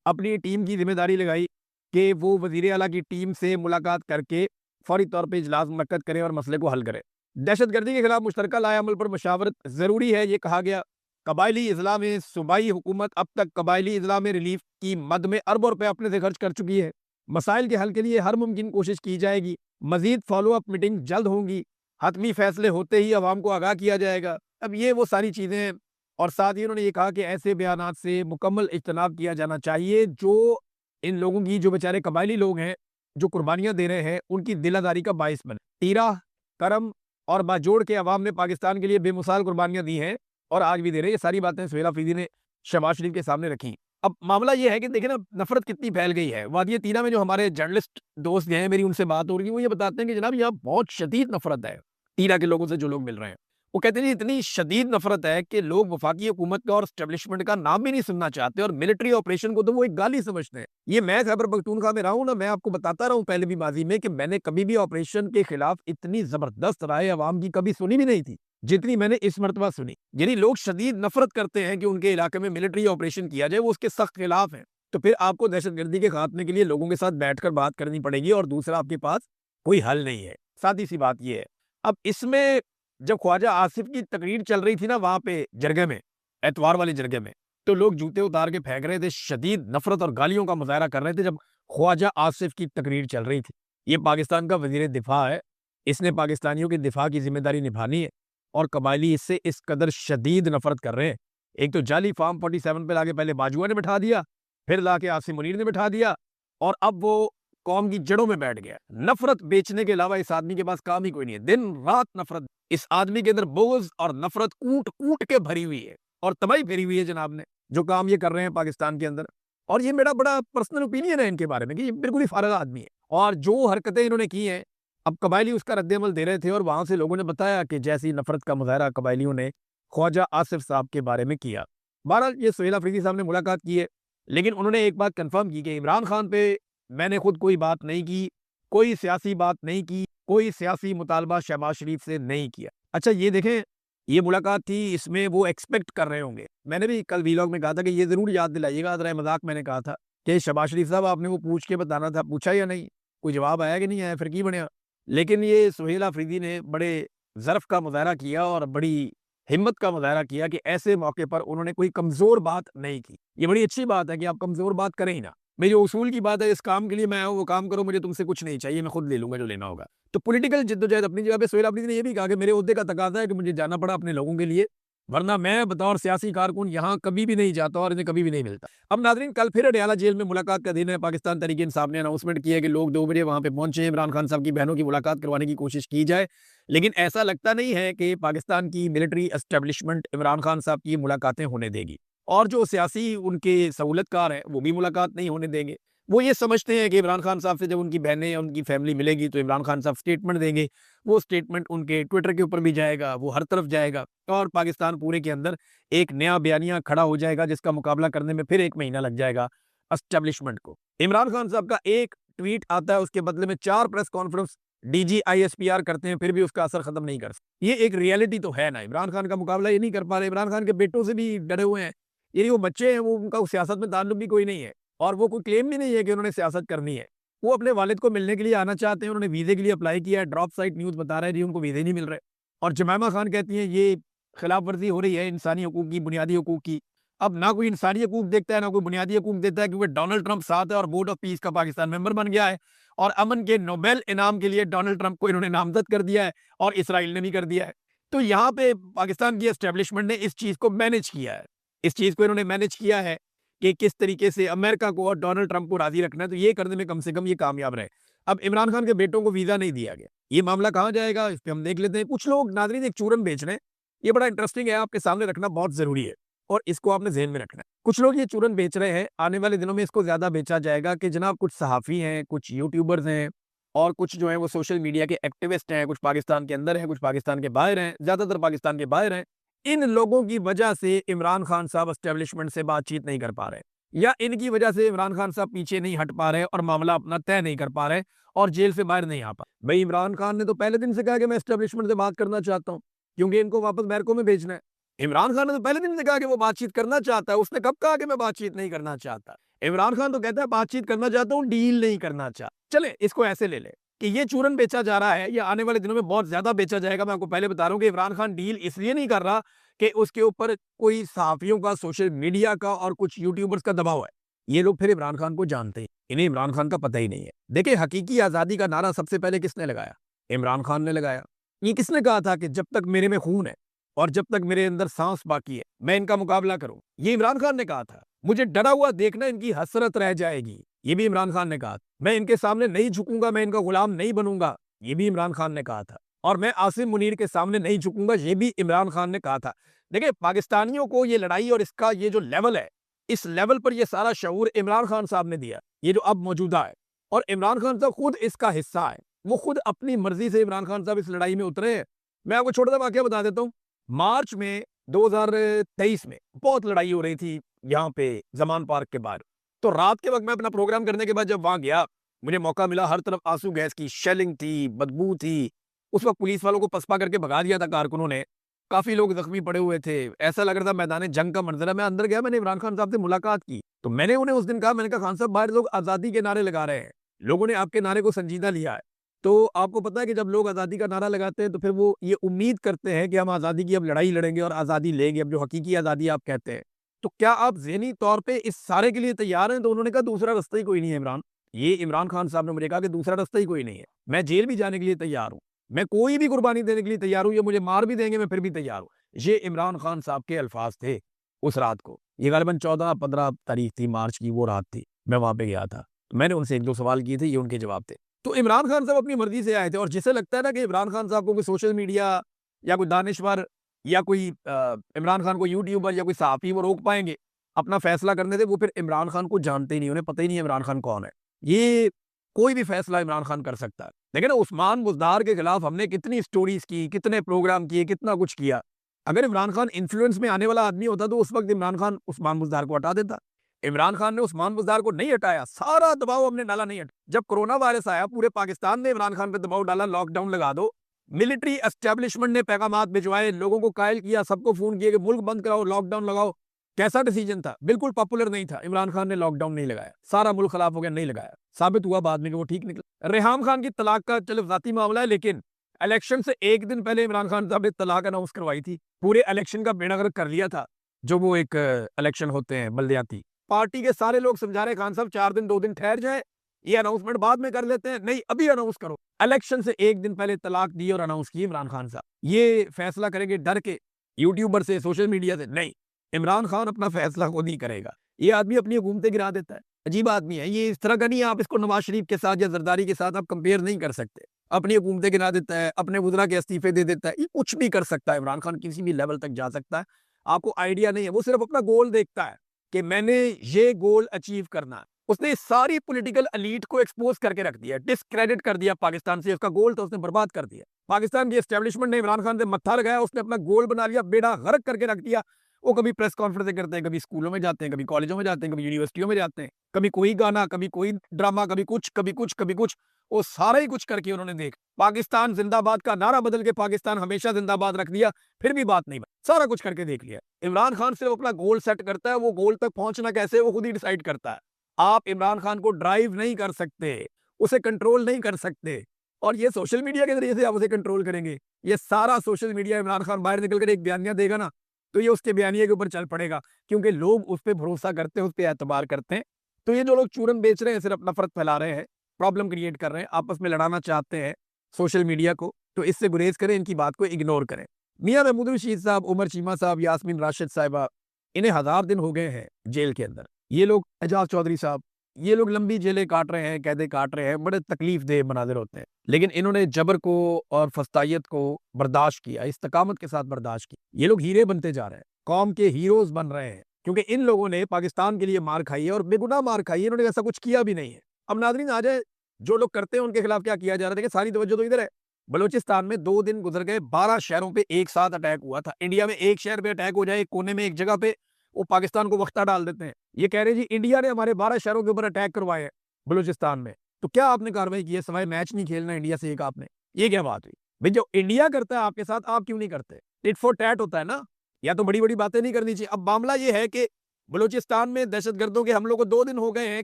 अपनी टीम की जिम्मेदारी लगाई कि वो वज़ीर आला की टीम से मुलाकात करके फौरी तौर पर इजलास मुनक्कद करें और मसले को हल करें। दहशतगर्दी के खिलाफ मुश्तरका लाए अमल पर मशावरत ज़रूरी है, ये कहा गया। कबायली इज़लाह में सूबाई हुकूमत अब तक कबायली इज़लाह में रिलीफ की मद में अरबों रुपए अपने से खर्च कर चुकी है। मसाइल के हल के लिए हर मुमकिन कोशिश की जाएगी। मजीद फॉलोअप मीटिंग जल्द होंगी। हतमी फैसले होते ही अवाम को आगाह किया जाएगा। अब ये वो सारी चीज़ें हैं। और साथ ही उन्होंने ये कहा कि ऐसे बयानात से मुकम्मल इज्तनाब किया जाना चाहिए जो इन लोगों की, जो बेचारे कबायली लोग हैं, जो कुर्बानियाँ दे रहे हैं, उनकी दिलादारी का बाइस बने। तीरा, करम और बाजोड़ के अवाम ने पाकिस्तान के लिए बेमिसाल कुर्बानियाँ दी हैं और आज भी दे रहे हैं। ये सारी बातें सुहेल अफरीदी ने शहबाज शरीफ के सामने रखी। अब मामला ये है कि देखिए ना, नफरत कितनी फैल गई है। वादिया तीरा में जो हमारे जर्नलिस्ट दोस्त हैं, मेरी उनसे बात हो रही है, वो ये बताते हैं कि जनाब यहाँ बहुत शदीद नफरत है तीरा के लोगों से, जो लोग मिल रहे हैं। वो कहते हैं जी इतनी शदीद नफरत है कि लोग वफाकी हुकूमत का और एस्टेब्लिशमेंट का नाम भी नहीं सुनना चाहते और मिलिट्री ऑपरेशन को तो वो एक गाली समझते हैं। ये मैं खैबर पख्तूनख्वा में रहा हूँ ना, मैं आपको बताता रहा हूँ पहले भी माजी में कि मैंने कभी भी ऑपरेशन के खिलाफ इतनी जबरदस्त राय अवाम की कभी सुनी भी नहीं थी जितनी मैंने इस मरतबा सुनी। यानी लोग शदीद नफरत करते हैं कि उनके इलाके में मिलिट्री ऑपरेशन किया जाए, वो उसके सख्त खिलाफ है। तो फिर आपको दहशतगर्दी के खात्मे के लिए लोगों के साथ बैठकर बात करनी पड़ेगी और दूसरा आपके पास कोई हल नहीं है। सादी सी बात यह है। अब इसमें जब ख्वाजा आसिफ की तकरीर चल रही थी ना वहां पे जरगे में, एतवार वाली जरगे में, तो लोग जूते उतार के फेंक रहे थे, शदीद नफरत और गालियों का मुजाहरा कर रहे थे जब ख्वाजा आसिफ की तकरीर चल रही थी। ये पाकिस्तान का वजीर दिफा है, इसने पाकिस्तानियों के दिफा की जिम्मेदारी निभानी है और कबायली इससे इस कदर शदीद नफरत कर रहे हैं। एक तो जाली फार्म 47 पे लाके पहले बाजुआ ने बिठा दिया, फिर लाके आसिम मुनीर ने बिठा दिया और अब वो कौम की जड़ों में बैठ गया। नफरत बेचने के अलावा इस आदमी के पास काम ही कोई नहीं है, दिन रात नफरत। इस आदमी के अंदर बोझ और नफरत कूट कूट के भरी हुई है और तबाही भरी हुई है जनाब ने, जो काम ये कर रहे हैं पाकिस्तान के अंदर। और ये मेरा बड़ा पर्सनल ओपिनियन है इनके बारे में कि ये बिल्कुल ही फारग आदमी है और जो हरकतें इन्होंने की हैं, अब कबायली उसका रद्द-ए-अमल दे रहे थे और वहां से लोगों ने बताया कि जैसी नफरत का मुजाहरा कबायलियों ने ख्वाजा आसिफ साहब के बारे में किया। बहरहाल ये सुहेल अफरीदी साहब ने मुलाकात की है, लेकिन उन्होंने एक बात कंफर्म की कि इमरान खान पे मैंने खुद कोई बात नहीं की, कोई सियासी बात नहीं की, कोई सियासी मुतालबा शहबाज शरीफ से नहीं किया। अच्छा ये देखें, ये मुलाकात थी, इसमें वो एक्सपेक्ट कर रहे होंगे। मैंने भी कल वीलॉग में कहा था कि ये ज़रूर याद दिलाइएगा, ज़रा मज़ाक मैंने कहा था कि शहबाज शरीफ साहब आपने वो पूछ के बताना था, पूछा या नहीं? कोई जवाब आया कि नहीं आया? फिर की बनया? लेकिन ये सुहेल अफरीदी ने बड़े ज़र्फ़ का मुज़ाहरा किया और बड़ी हिम्मत का मुज़ाहरा किया कि ऐसे मौके पर उन्होंने कोई कमज़ोर बात नहीं की। ये बड़ी अच्छी बात है कि आप कमज़ोर बात करें ही ना। मेरी उसूल की बात है, इस काम के लिए मैं आया हूँ, वो काम करो, मुझे तुमसे कुछ नहीं चाहिए, मैं खुद ले लूँगा जो लेना होगा। तो पॉलिटिकल जिद्दोजहद अपनी जगह पे सुहेल अफरीदी ने ये भी कहा कि मेरे ओहदे का तकाज़ा है कि मुझे जाना पड़ा अपने लोगों के लिए, वरना मैं बतौर सियासी कारकुन यहाँ कभी भी नहीं जाता और इन्हें कभी भी नहीं मिलता। अब नाज़रीन, कल फिर अडयाला जेल में मुलाकात का दिन है। पाकिस्तान तहरीक इंसाफ ने अनाउंसमेंट की है कि लोग 2 बजे वहाँ पे पहुँचे, इमरान खान साहब की बहनों की मुलाकात करवाने की कोशिश की जाए। लेकिन ऐसा लगता नहीं है कि पाकिस्तान की मिलिट्री एस्टेब्लिशमेंट इमरान खान साहब की मुलाकातें होने देगी और जो सियासी उनके सहूलतकार हैं, वो भी मुलाकात नहीं होने देंगे। वो ये समझते हैं कि इमरान खान साहब से जब उनकी बहनें या उनकी फैमिली मिलेगी तो इमरान खान साहब स्टेटमेंट देंगे। वो स्टेटमेंट उनके ट्विटर के ऊपर भी जाएगा, वो हर तरफ जाएगा और पाकिस्तान पूरे के अंदर एक नया बयानिया खड़ा हो जाएगा जिसका मुकाबला करने में फिर 1 महीना लग जाएगा एस्टेब्लिशमेंट को। इमरान खान साहब का एक ट्वीट आता है, उसके बदले में 4 प्रेस कॉन्फ्रेंस डीजी आईएसपीआर करते हैं, फिर भी उसका असर खत्म नहीं कर सकते। ये एक रियलिटी तो है ना। इमरान खान का मुकाबला ये नहीं कर पा रहे। इमरान खान के बेटों से भी डरे हुए हैं। ये वो बच्चे हैं, वो उनका सियासत में ताल्लुक भी कोई नहीं है और वो कोई क्लेम भी नहीं है कि उन्होंने सियासत करनी है। वो अपने वालिद को मिलने के लिए आना चाहते हैं, उन्होंने वीज़े के लिए अप्लाई किया है। ड्रॉप साइट न्यूज़ बता रहा है जी उनको वीज़े नहीं मिल रहे। और जमैमा खान कहती हैं ये खिलाफ वर्जी हो रही है इंसानी हकूक की, बुनियादी हकूक की। अब ना कोई इंसानी हकूक देखता है, ना कोई बुनियादी हकूक देता है, क्योंकि डोनाल्ड ट्रंप साथ है और बोर्ड ऑफ पीस का पाकिस्तान मेंबर बन गया है और अमन के नोबेल इनाम के लिए डोनाल्ड ट्रंप को इन्होंने नामजद कर दिया है और इसराइल ने भी कर दिया है। तो यहाँ पे पाकिस्तान की एस्टेब्लिशमेंट ने इस चीज़ को मैनेज किया है। इस चीज़ को इन्होंने मैनेज किया है कि किस तरीके से अमेरिका को और डोनाल्ड ट्रंप को राजी रखना है, तो ये करने में कम से कम ये कामयाब रहे। अब इमरान खान के बेटों को वीज़ा नहीं दिया गया, ये मामला कहाँ जाएगा इस पे हम देख लेते हैं। कुछ लोग नाज़रीन एक चूरन बेच रहे हैं, ये बड़ा इंटरेस्टिंग है, आपके सामने रखना बहुत ज़रूरी है और इसको आपने ज़हन में रखना है। कुछ लोग ये चूरन बेच रहे हैं, आने वाले दिनों में इसको ज़्यादा बेचा जाएगा कि जनाब कुछ सहाफ़ी हैं, कुछ यूट्यूबर्स हैं और कुछ जो है वो सोशल मीडिया के एक्टिविस्ट हैं, कुछ पाकिस्तान के अंदर हैं, कुछ पाकिस्तान के बाहर हैं, ज़्यादातर पाकिस्तान के बाहर हैं। इन लोगों की वजह से इमरान खान साहब एस्टेब्लिशमेंट से बातचीत नहीं कर पा रहे। या इनकी वजह से इमरान खान साहब पीछे नहीं हट पा रहे और मामला अपना तय नहीं कर पा रहे और जेल से बाहर नहीं आ पा। भाई इमरान खान ने तो पहले दिन से कहा कि मैं एस्टेब्लिशमेंट से बात करना चाहता हूँ, क्योंकि इनको वापस बैरकों में भेजना है। इमरान खान ने तो पहले दिन से कहा कि वो बातचीत करना चाहता है। उसने कब कहा कि मैं बातचीत नहीं करना चाहता? इमरान खान तो कहता है बातचीत करना चाहता हूँ, डील नहीं करना चाहता। चले इसको ऐसे ले ले कि ये चूरन बेचा जा रहा है, ये आने वाले दिनों में बहुत ज्यादा बेचा जाएगा। मैं आपको पहले बता रहा हूँ कि इमरान खान डील इसलिए नहीं कर रहा कि उसके ऊपर कोई सहाफियों का, सोशल मीडिया का और कुछ यूट्यूबर्स का दबाव है। ये लोग फिर इमरान खान को जानते हैं, इन्हें इमरान खान का पता ही नहीं है। देखिए, हकीकी आजादी का नारा सबसे पहले किसने लगाया? इमरान खान ने लगाया। ये किसने कहा था कि जब तक मेरे में खून है और जब तक मेरे अंदर सांस बाकी है, मैं इनका मुकाबला करूं? ये इमरान खान ने कहा था। मुझे डरा हुआ देखना इनकी हसरत रह जाएगी, ये भी इमरान खान ने कहा। मैं इनके सामने नहीं झुकूंगा, मैं इनका गुलाम नहीं बनूंगा, ये भी इमरान खान ने कहा था। और मैं आसिम मुनीर के सामने नहीं झुकूंगा, ये भी इमरान खान ने कहा था। देखिए, पाकिस्तानियों को ये लड़ाई और इसका ये जो लेवल है, इस लेवल पर ये सारा शऊर इमरान खान साहब ने दिया, ये जो अब मौजूदा है। और इमरान खान साहब खुद इसका हिस्सा है, वो खुद अपनी मर्जी से इमरान खान साहब इस लड़ाई में उतरे हैं। मैं आपको छोटा सा वाकया बता देता हूँ। मार्च में 2023 में बहुत लड़ाई हो रही थी यहाँ पे जमान पार्क के बाहर। तो रात के वक्त मैं अपना प्रोग्राम करने के बाद जब वहां गया, मुझे मौका मिला, हर तरफ आंसू गैस की शेलिंग थी, बदबू थी। उस वक्त पुलिस वालों को पसपा करके भगा दिया था कारकुनों ने। काफी लोग जख्मी पड़े हुए थे, ऐसा लग रहा था मैदान जंग का मंजर है। मैं अंदर गया, मैंने इमरान खान साहब से मुलाकात की, तो मैंने उन्हें उस दिन कहा, मैंने कहा खान साहब, बाहर लोग आजादी के नारे लगा रहे हैं, लोगों ने आपके नारे को संजीदा लिया है। तो आपको पता है कि जब लोग आजादी का नारा लगाते हैं तो फिर वो ये उम्मीद करते हैं कि हम आजादी की अब लड़ाई लड़ेंगे और आजादी लेंगे, अब जो हकीकी आजादी आप कहते हैं। तो क्या आप ज़हनी तौर पे इस सारे के लिए तैयार हैं? तो उन्होंने कहा दूसरा रास्ता ही कोई नहीं है इमरान। ये इमरान खान साहब ने मुझे कहा कि दूसरा रास्ता ही कोई नहीं है, मैं जेल भी जाने के लिए तैयार हूँ, मैं कोई भी कुर्बानी देने के लिए तैयार हूँ, ये मुझे मार भी देंगे, मैं फिर भी तैयार हूँ। ये इमरान खान साहब के अल्फाज थे उस रात को। ये गालिबन 14-15 तारीख थी, मार्च की वो रात थी। मैं वहां पे गया था, तो मैंने उनसे 1-2 सवाल किए थे, ये उनके जवाब थे। तो इमरान खान साहब अपनी मर्जी से आए थे। और जिसे लगता है ना कि इमरान खान साहब को कोई सोशल मीडिया या कोई दानिश्वर या कोई इमरान खान को यूट्यूबर या कोई सहाफी वो रोक पाएंगे अपना फैसला करने से, वो फिर इमरान खान को जानते ही नहीं, उन्हें पता ही नहीं है इमरान खान कौन है। ये कोई भी फैसला इमरान खान कर सकता है। लेकिन उस्मान बुज़दार के खिलाफ हमने कितनी स्टोरीज की, कितने प्रोग्राम किए, कितना कुछ किया। अगर इमरान खान इन्फ्लुएंस में आने वाला आदमी होता तो उस वक्त इमरान खान उस्मान बुज़दार को हटा देता। इमरान खान ने उस्मान बुज़दार को नहीं हटाया, सारा दबाव हमने डाला, नहीं हटा। जब कोरोना वायरस आया, पूरे पाकिस्तान ने इमरान खान पे दबाव डाला, लॉकडाउन लगा दो। मिलिट्री एस्टेब्लिशमेंट ने पैगामात भिजवाए, लोगों को कायल किया, सबको फोन किया कि मुल्क बंद कराओ, लॉकडाउन लगाओ। कैसा डिसीजन था? बिल्कुल पॉपुलर नहीं था। इमरान खान ने लॉकडाउन नहीं लगाया, सारा मुल्क खिलाफ हो गया, नहीं लगाया। साबित हुआ बाद में कि वो ठीक निकला। रेहाम खान की तलाक का चलो जाती मामला है, लेकिन इलेक्शन से एक दिन पहले इमरान खान साहब ने तलाक अनाउंस करवाई थी, पूरे इलेक्शन का बेड़ा गर्क कर लिया था। जो वो एक इलेक्शन होते हैं बल्दियाती, पार्टी के सारे लोग समझा रहे खान साहब 4 दिन 2 दिन ठहर जाए, ये अनाउंसमेंट बाद में कर लेते हैं, नहीं अभी अनाउंस करो। इलेक्शन से एक दिन पहले तलाक दी और अनाउंस की इमरान खान साहब। ये फैसला करेंगे डर के यूट्यूबर से, सोशल मीडिया से? नहीं, इमरान खान अपना फैसला खुद ही करेगा। ये आदमी अपनी हुकूमतें गिरा देता है, अजीब आदमी है ये। इस तरह का नहीं, आप इसको नवाज शरीफ के साथ या जरदारी के साथ आप कंपेयर नहीं कर सकते। अपनी हुकूमतें गिरा देता है, अपने वुज़रा के इस्तीफे दे देता है, ये कुछ भी कर सकता है। इमरान खान किसी भी लेवल तक जा सकता है, आपको आइडिया नहीं है। वो सिर्फ अपना गोल देखता है कि मैंने ये गोल अचीव करना है। उसने सारी पॉलिटिकल एलीट को एक्सपोज करके रख दिया, डिस्क्रेडिट कर दिया पाकिस्तान से। उसका गोल था, उसने बर्बाद कर दिया। पाकिस्तान की एस्टेब्लिशमेंट ने इमरान खान से मत्था लगाया, उसने अपना गोल बना लिया, बेड़ा गर्क करके रख दिया। वो कभी प्रेस कॉन्फ्रेंस करते हैं, कभी स्कूलों में जाते हैं, कभी कॉलेजों में जाते हैं, कभी यूनिवर्सिटियों में जाते हैं, कभी कोई गाना, कभी कोई ड्रामा, कभी कुछ, कभी कुछ, कभी कुछ। वो सारा ही कुछ करके उन्होंने देख पाकिस्तान जिंदाबाद का नारा बदल के पाकिस्तान हमेशा जिंदाबाद रख दिया, फिर भी बात नहीं बनी। सारा कुछ करके देख लिया। इमरान खान सिर्फ अपना गोल सेट करता है, वो गोल तक पहुंचना कैसे वो खुद ही डिसाइड करता है। आप इमरान खान को ड्राइव नहीं कर सकते, उसे कंट्रोल नहीं कर सकते। और ये सोशल मीडिया के जरिए से आप उसे कंट्रोल करेंगे। ये सारा सोशल मीडिया, इमरान खान बाहर निकलकर एक बयानिया देगा ना, तो ये उसके बयानिए के ऊपर चल पड़ेगा, क्योंकि लोग उस पर भरोसा करते हैं, उस पर एतबार करते हैं। तो ये जो लोग चूरन बेच रहे हैं, सिर्फ नफरत फैला रहे हैं, प्रॉब्लम क्रिएट कर रहे हैं, आपस में लड़ाना चाहते हैं सोशल मीडिया को, तो इससे गुरेज करें, इनकी बात को इग्नोर करें। मियां महमूद रशीद साहब, उमर चीमा साहब, यास्मीन राशिद साहिबा, इन्हें 1000 दिन हो गए हैं जेल के अंदर। ये लोग, एजाज चौधरी साहब, ये लोग लंबी जेलें काट रहे हैं, कैदे काट रहे हैं, बड़े तकलीफ देह मनाजिर होते हैं। लेकिन इन्होंने जबर को और फस्तायत को बर्दाश्त किया, इस्तकामत के साथ बर्दाश्त किया। ये लोग हीरे बनते जा रहे हैं, कौम के हीरोज बन रहे हैं, क्योंकि इन लोगों ने पाकिस्तान के लिए मार खाई है और बेगुनाह मार खाई है। इन्होंने ऐसा कुछ किया भी नहीं है। अब नाज़रीन आ जाए, जो लोग करते हैं उनके खिलाफ क्या किया जा रहा है। देखिए, सारी तवज्जो तो इधर है। बलूचिस्तान में 2 दिन गुजर गए, 12 शहरों पे एक साथ अटैक हुआ था। इंडिया में एक शहर पे अटैक हो जाए, एक कोने में, एक जगह पे, वो पाकिस्तान को वक्ता डाल देते हैं। ये कह रहे जी इंडिया ने हमारे 12 शहरों के ऊपर अटैक करवाए हैं बलूचिस्तान में, तो क्या आपने कार्रवाई की है सिवाय मैच नहीं खेलना इंडिया से? एक आपने, ये क्या बात हुई भाई? जो इंडिया करता है आपके साथ, आप क्यों नहीं करते? टिट फॉर टैट होता है ना, या तो बड़ी बड़ी बातें नहीं करनी चाहिए। अब मामला ये है कि बलूचिस्तान में दहशतगर्दों के हमलों को 2 दिन हो गए हैं,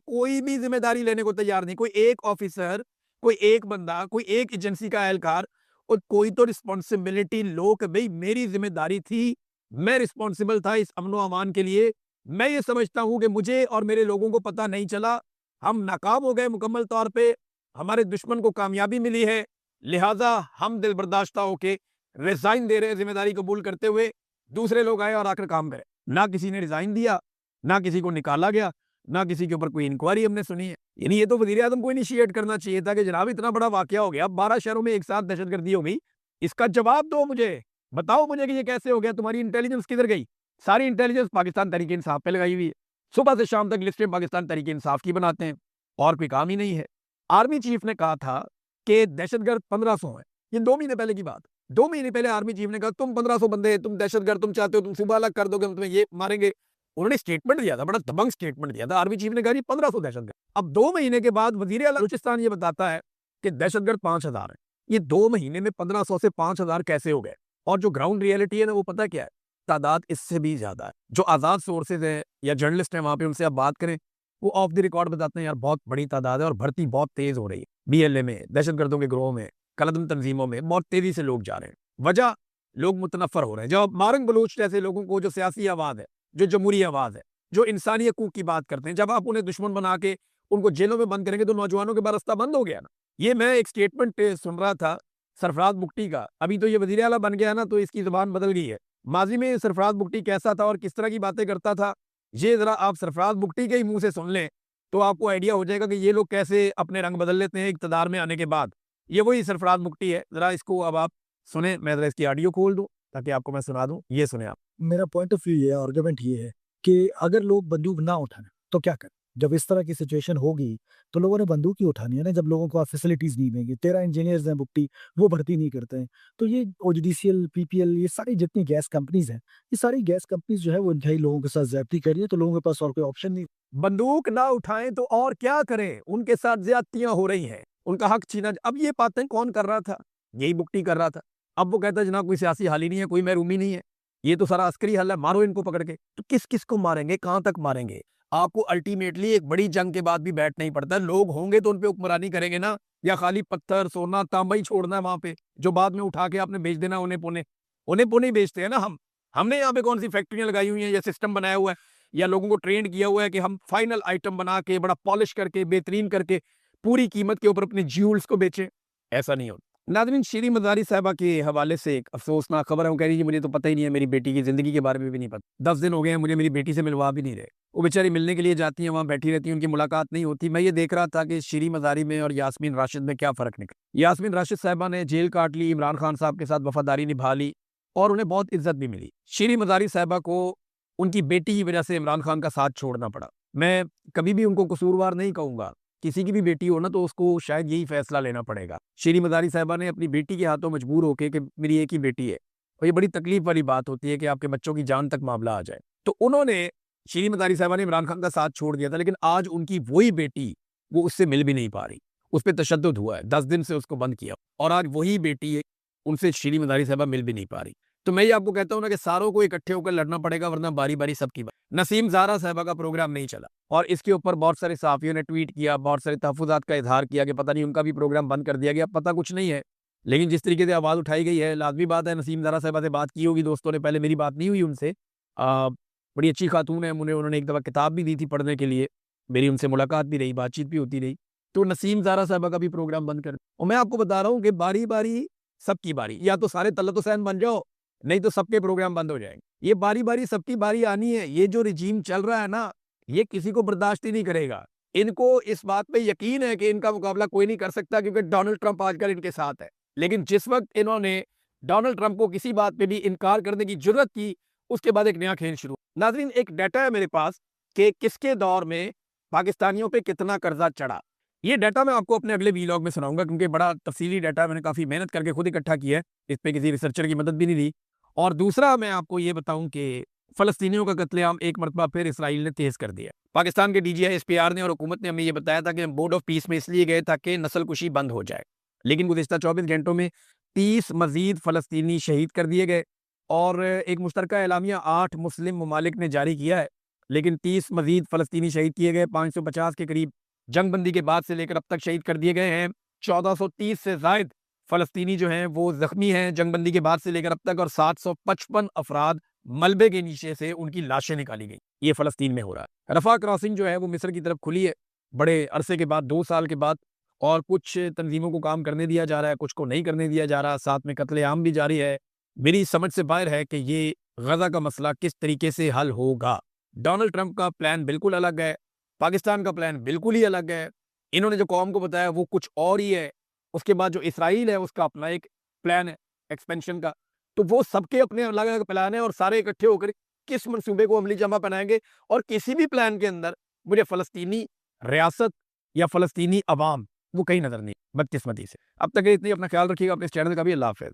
कोई भी जिम्मेदारी लेने को तैयार नहीं। कोई एक ऑफिसर, कोई एक बंदा, कोई एक एजेंसी का एहलकार, और कोई तो रिस्पॉन्सिबिलिटी लो कि भाई मेरी जिम्मेदारी थी, मैं रिस्पॉन्सिबल था इस अमनो अमान के लिए। मैं ये समझता हूं कि मुझे और मेरे लोगों को पता नहीं चला, हम नाकाम हो गए मुकम्मल तौर पे, हमारे दुश्मन को कामयाबी मिली है, लिहाजा हम दिल बर्दाश्ता होके रिजाइन दे रहे हैं, जिम्मेदारी कबूल करते हुए। दूसरे लोग आए और आकर काम करे। ना किसी ने रिजाइन दिया, ना किसी को निकाला गया, ना किसी के ऊपर कोई इंक्वायरी हमने सुनी है। यानी ये तो वजीर आजम को इनिशिएट करना चाहिए था कि जनाब इतना बड़ा वाकया हो गया, 12 शहरों में एक साथ दहशतगर्दी हो गई, इसका जवाब दो मुझे, बताओ मुझे कि ये कैसे हो गया, तुम्हारी इंटेलिजेंस किधर गई? सारी इंटेलिजेंस पाकिस्तान तहरीक इंसाफ पे लगाई हुई है। सुबह से शाम तक लिस्टें पाकिस्तान तहरीक इंसाफ की बनाते हैं और कोई काम ही नहीं है। आर्मी चीफ ने कहा था कि दहशतगर्द 1500 है, ये 2 महीने पहले की बात। 2 महीने पहले आर्मी चीफ ने कहा तुम 1500 बंदे, तुम दहशतगर्द, तुम चाहते हो तुम सुबह अलग कर दोगे, तुम्हें ये मारेंगे। उन्होंने स्टेटमेंट दिया था, बड़ा दबंग स्टेटमेंट दिया था। आर्मी चीफ ने कहा 1500 दहशतगर्द। अब 2 महीने के बाद वजीर आला बलूचिस्तान ये बताता है कि दहशतगर्द 5000 है। ये 2 महीने में 1500 से 5000 कैसे हो गए? और जो ग्राउंड रियलिटी है ना, वो पता क्या है, तादाद इससे भी ज्यादा है। जो आजाद सोर्सेज है या जर्नलिस्ट है वहां पे, उनसे आप बात करें, वो ऑफ द रिकॉर्ड बताते हैं यार बहुत बड़ी तादाद है और भर्ती बहुत तेज हो रही है। बीएलए में, दहशतगर्दों के ग्रोह में, कलदम तंजीमों में बहुत तेजी से लोग जा रहे हैं। वजह, लोग मुतनफर हो रहे हैं। जब मारंग बलूच जैसे लोगों को, जो सियासी आवाज है, जो जमहूरी आवाज है, जो इंसानी हकूक की बात करते हैं, जब आप उन्हें दुश्मन बना के उनको जेलों में बंद करेंगे तो नौजवानों के बाद रास्ता बंद हो गया ना। ये मैं एक स्टेटमेंट सुन रहा था सरफराज बुगटी का, अभी तो ये वजीर आला बन गया ना, तो इसकी जुबान बदल गई है। माजी में सरफराज बुगटी कैसा था और किस तरह की बातें करता था, ये जरा आप सरफराज बुगटी के ही मुंह से सुन लें तो आपको आइडिया हो जाएगा कि ये लोग कैसे अपने रंग बदल लेते हैं इक़्तिदार में आने के बाद। ये वही सरफराज बुगटी है। जरा इसको अब आप सुने, मैं जरा इसकी ऑडियो खोल दूं ताकि आपको मैं सुना दूं। ये सुने आप। मेरा पॉइंट ऑफ व्यू ये आर्गुमेंट ये है कि अगर लोग बंदूक ना उठाएं तो क्या करें? जब इस तरह की सिचुएशन होगी तो लोगों ने बंदूक ही उठानी है ना, जब लोगों को आप फैसिलिटीज नहीं देंगे। 13 इंजीनियर्स हैं बुकटी, वो भर्ती नहीं करते हैं। तो ये ओजीडीसीएल, पीपीएल, ये सारी जितनी गैस कंपनीज हैं, ये सारी गैस कंपनीज जो है वो इंतहाई लोगों के साथ ज्यादती कर रही है, तो लोगों के पास और कोई ऑप्शन नहीं। बंदूक ना उठाएं तो और क्या करें? उनके साथ ज्यादतियां हो रही हैं, उनका हक छीना। अब ये बातें कौन कर रहा था? यही बुकटी कर रहा था। अब वो कहता है जनाब कोई सियासी हाल ही नहीं है, कोई महरूमी नहीं है, ये तो सारा अस्करी हल है, मारो इनको पकड़ के। तो किस किस को मारेंगे, कहां तक मारेंगे? आपको अल्टीमेटली एक बड़ी जंग के बाद भी बैठ नहीं पड़ता। लोग होंगे तो उनपे हुक्मरानी करेंगे ना, या खाली पत्थर, सोना, तांबा ही छोड़ना है वहां पे, जो बाद में उठा के आपने बेच देना उन्हें पुणे। उन्हें पुणे ही बेचते हैं ना हम। हमने यहाँ पे कौन सी फैक्ट्रियां लगाई हुई हैं या सिस्टम बनाया हुआ है या लोगों को ट्रेंड किया हुआ है कि हम फाइनल आइटम बना के, बड़ा पॉलिश करके, बेहतरीन करके, पूरी कीमत के ऊपर अपने ज्यूल्स को बेचें? ऐसा नहीं होता। नाज़रीन, शीरी मज़ारी साहिबा के हवाले से एक अफसोसनाक खबर है। वो कह रही है मुझे तो पता ही नहीं है, मेरी बेटी की ज़िंदगी के बारे में भी नहीं पता। 10 दिन हो गए हैं, मुझे मेरी बेटी से मिलवा भी नहीं रहे। वो बेचारी मिलने के लिए जाती हैं, वहाँ बैठी रहती हैं, उनकी मुलाकात नहीं होती। मैं ये देख रहा था कि शीरी मज़ारी में और यास्मीन राशिद में क्या फ़र्क निकला। यास्मीन राशिद साहिबा ने जेल काट ली, इमरान खान साहब के साथ वफादारी निभा ली और उन्हें बहुत इज्जत भी मिली। शीरी मज़ारी साहिबा को उनकी बेटी की वजह से इमरान खान का साथ छोड़ना पड़ा। मैं कभी भी उनको कसूरवार नहीं कहूँगा। किसी की भी बेटी हो ना तो उसको शायद यही फैसला लेना पड़ेगा। शीरी मज़ारी साहिबा ने अपनी बेटी के हाथों मजबूर होके कि मेरी एक ही बेटी है, और ये बड़ी तकलीफ वाली बात होती है कि आपके बच्चों की जान तक मामला आ जाए। तो उन्होंने, शीरी मज़ारी साहिबा ने इमरान खान का साथ छोड़ दिया था, लेकिन आज उनकी वही बेटी वो उससे मिल भी नहीं पा रही। उस पर तशद्दुद हुआ है, 10 दिन से उसको बंद किया, और आज वही बेटी उनसे शीरी मज़ारी साहिबा मिल भी नहीं पा रही। तो मैं ये आपको कहता हूँ ना कि सारों को इकट्ठे होकर लड़ना पड़ेगा, वरना बारी बारी सबकी बारी। नसीम ज़ारा साहिबा का प्रोग्राम नहीं चला और इसके ऊपर बहुत सारे सहाफ़ियों ने ट्वीट किया, बहुत सारे तहफ़्फ़ुज़ात का इज़हार किया कि पता नहीं उनका भी प्रोग्राम बंद कर दिया गया। पता कुछ नहीं है, लेकिन जिस तरीके से आवाज़ उठाई गई है, लाज़मी बात है नसीम ज़ारा साहिबा से बात की होगी दोस्तों ने। पहले मेरी बात नहीं हुई उनसे। बड़ी अच्छी खातून है, उन्होंने एक दफ़ा किताब भी दी थी पढ़ने के लिए, मेरी उनसे मुलाकात भी रही, बातचीत भी होती रही। तो नसीम ज़ारा साहिबा का भी प्रोग्राम बंद कर, और मैं आपको बता रहा हूँ कि बारी बारी सबकी बारी, या तो सारे तलत हुसैन बन जाओ, नहीं तो सबके प्रोग्राम बंद हो जाएंगे। ये बारी बारी सबकी बारी आनी है। ये जो रिजीम चल रहा है ना, ये किसी को बर्दाश्त ही नहीं करेगा। इनको इस बात पे यकीन है कि इनका मुकाबला कोई नहीं कर सकता, क्योंकि डोनाल्ड ट्रंप आजकल इनके साथ है। लेकिन जिस वक्त इन्होंने डोनाल्ड ट्रंप को किसी बात पे भी इनकार करने की जुर्रत की, उसके बाद एक नया खेल शुरू। नाज़रीन, एक डाटा है मेरे पास कि किसके दौर में पाकिस्तानियों पे कितना कर्जा चढ़ा। ये डाटा मैं आपको अपने अगले वीलॉग में सुनाऊंगा, क्योंकि बड़ा तफसीली डाटा मैंने काफ़ी मेहनत करके खुद इकट्ठा किया है, इस पे किसी रिसर्चर की मदद भी नहीं ली। और दूसरा मैं आपको ये बताऊं कि फ़लस्तीनियों का कत्लेआम एक मरतबा फिर इसराइल ने तेज़ कर दिया। पाकिस्तान के DGI SPR ने और हुकूमत ने हमें ये बताया था कि हम बोर्ड ऑफ पीस में इसलिए गए ताकि नस्लकुशी बंद हो जाए। लेकिन गुज़िश्ता 24 घंटों में 30 मज़ीद फ़लस्तीनी शहीद कर दिए गए और एक मुश्तरका एलामिया 8 मुस्लिम ममालिक ने जारी किया है। लेकिन 30 मज़ीद फ़लस्तीनी शहीद किए गए, 550 के करीब जंगबंदी के बाद से लेकर अब तक शहीद कर दिए गए हैं। 1430 से ज़ायद फ़लस्तीनी जो हैं वो ज़ख्मी हैं जंगबंदी के बाद से लेकर अब तक और 755 अफ़राद मलबे के नीचे से उनकी लाशें निकाली गई। ये फ़लस्तीन में हो रहा है। रफ़ा क्रॉसिंग जो है वो मिस्र की तरफ खुली है, बड़े अरसे के बाद 2 साल के बाद, और कुछ तंज़ीमों को काम करने दिया जा रहा है, कुछ को नहीं करने दिया जा रहा, साथ में कत्लेआम भी जारी है। मेरी समझ से बाहर है कि ये गज़ा का मसला किस तरीके से हल होगा। डोनाल्ड ट्रंप का प्लान बिल्कुल अलग है, पाकिस्तान का प्लान बिल्कुल ही अलग है। इन्होंने जो कौम को बताया वो कुछ और ही है। उसके बाद जो इसराइल है उसका अपना एक प्लान है एक्सपेंशन का। तो वो सबके अपने अलग-अलग प्लान है और सारे इकट्ठे होकर किस मंसूबे को अमली जामा पहनाएँगे, और किसी भी प्लान के अंदर मुझे फ़लस्तीनी रियासत या फ़लस्तीनी अवाम वो कहीं नज़र नहीं, बदकिस्मती से। अब तक के लिए इतना ही, अपना ख्याल रखिएगा अपने इस चैनल का भी। अल्लाह हाफ़िज़।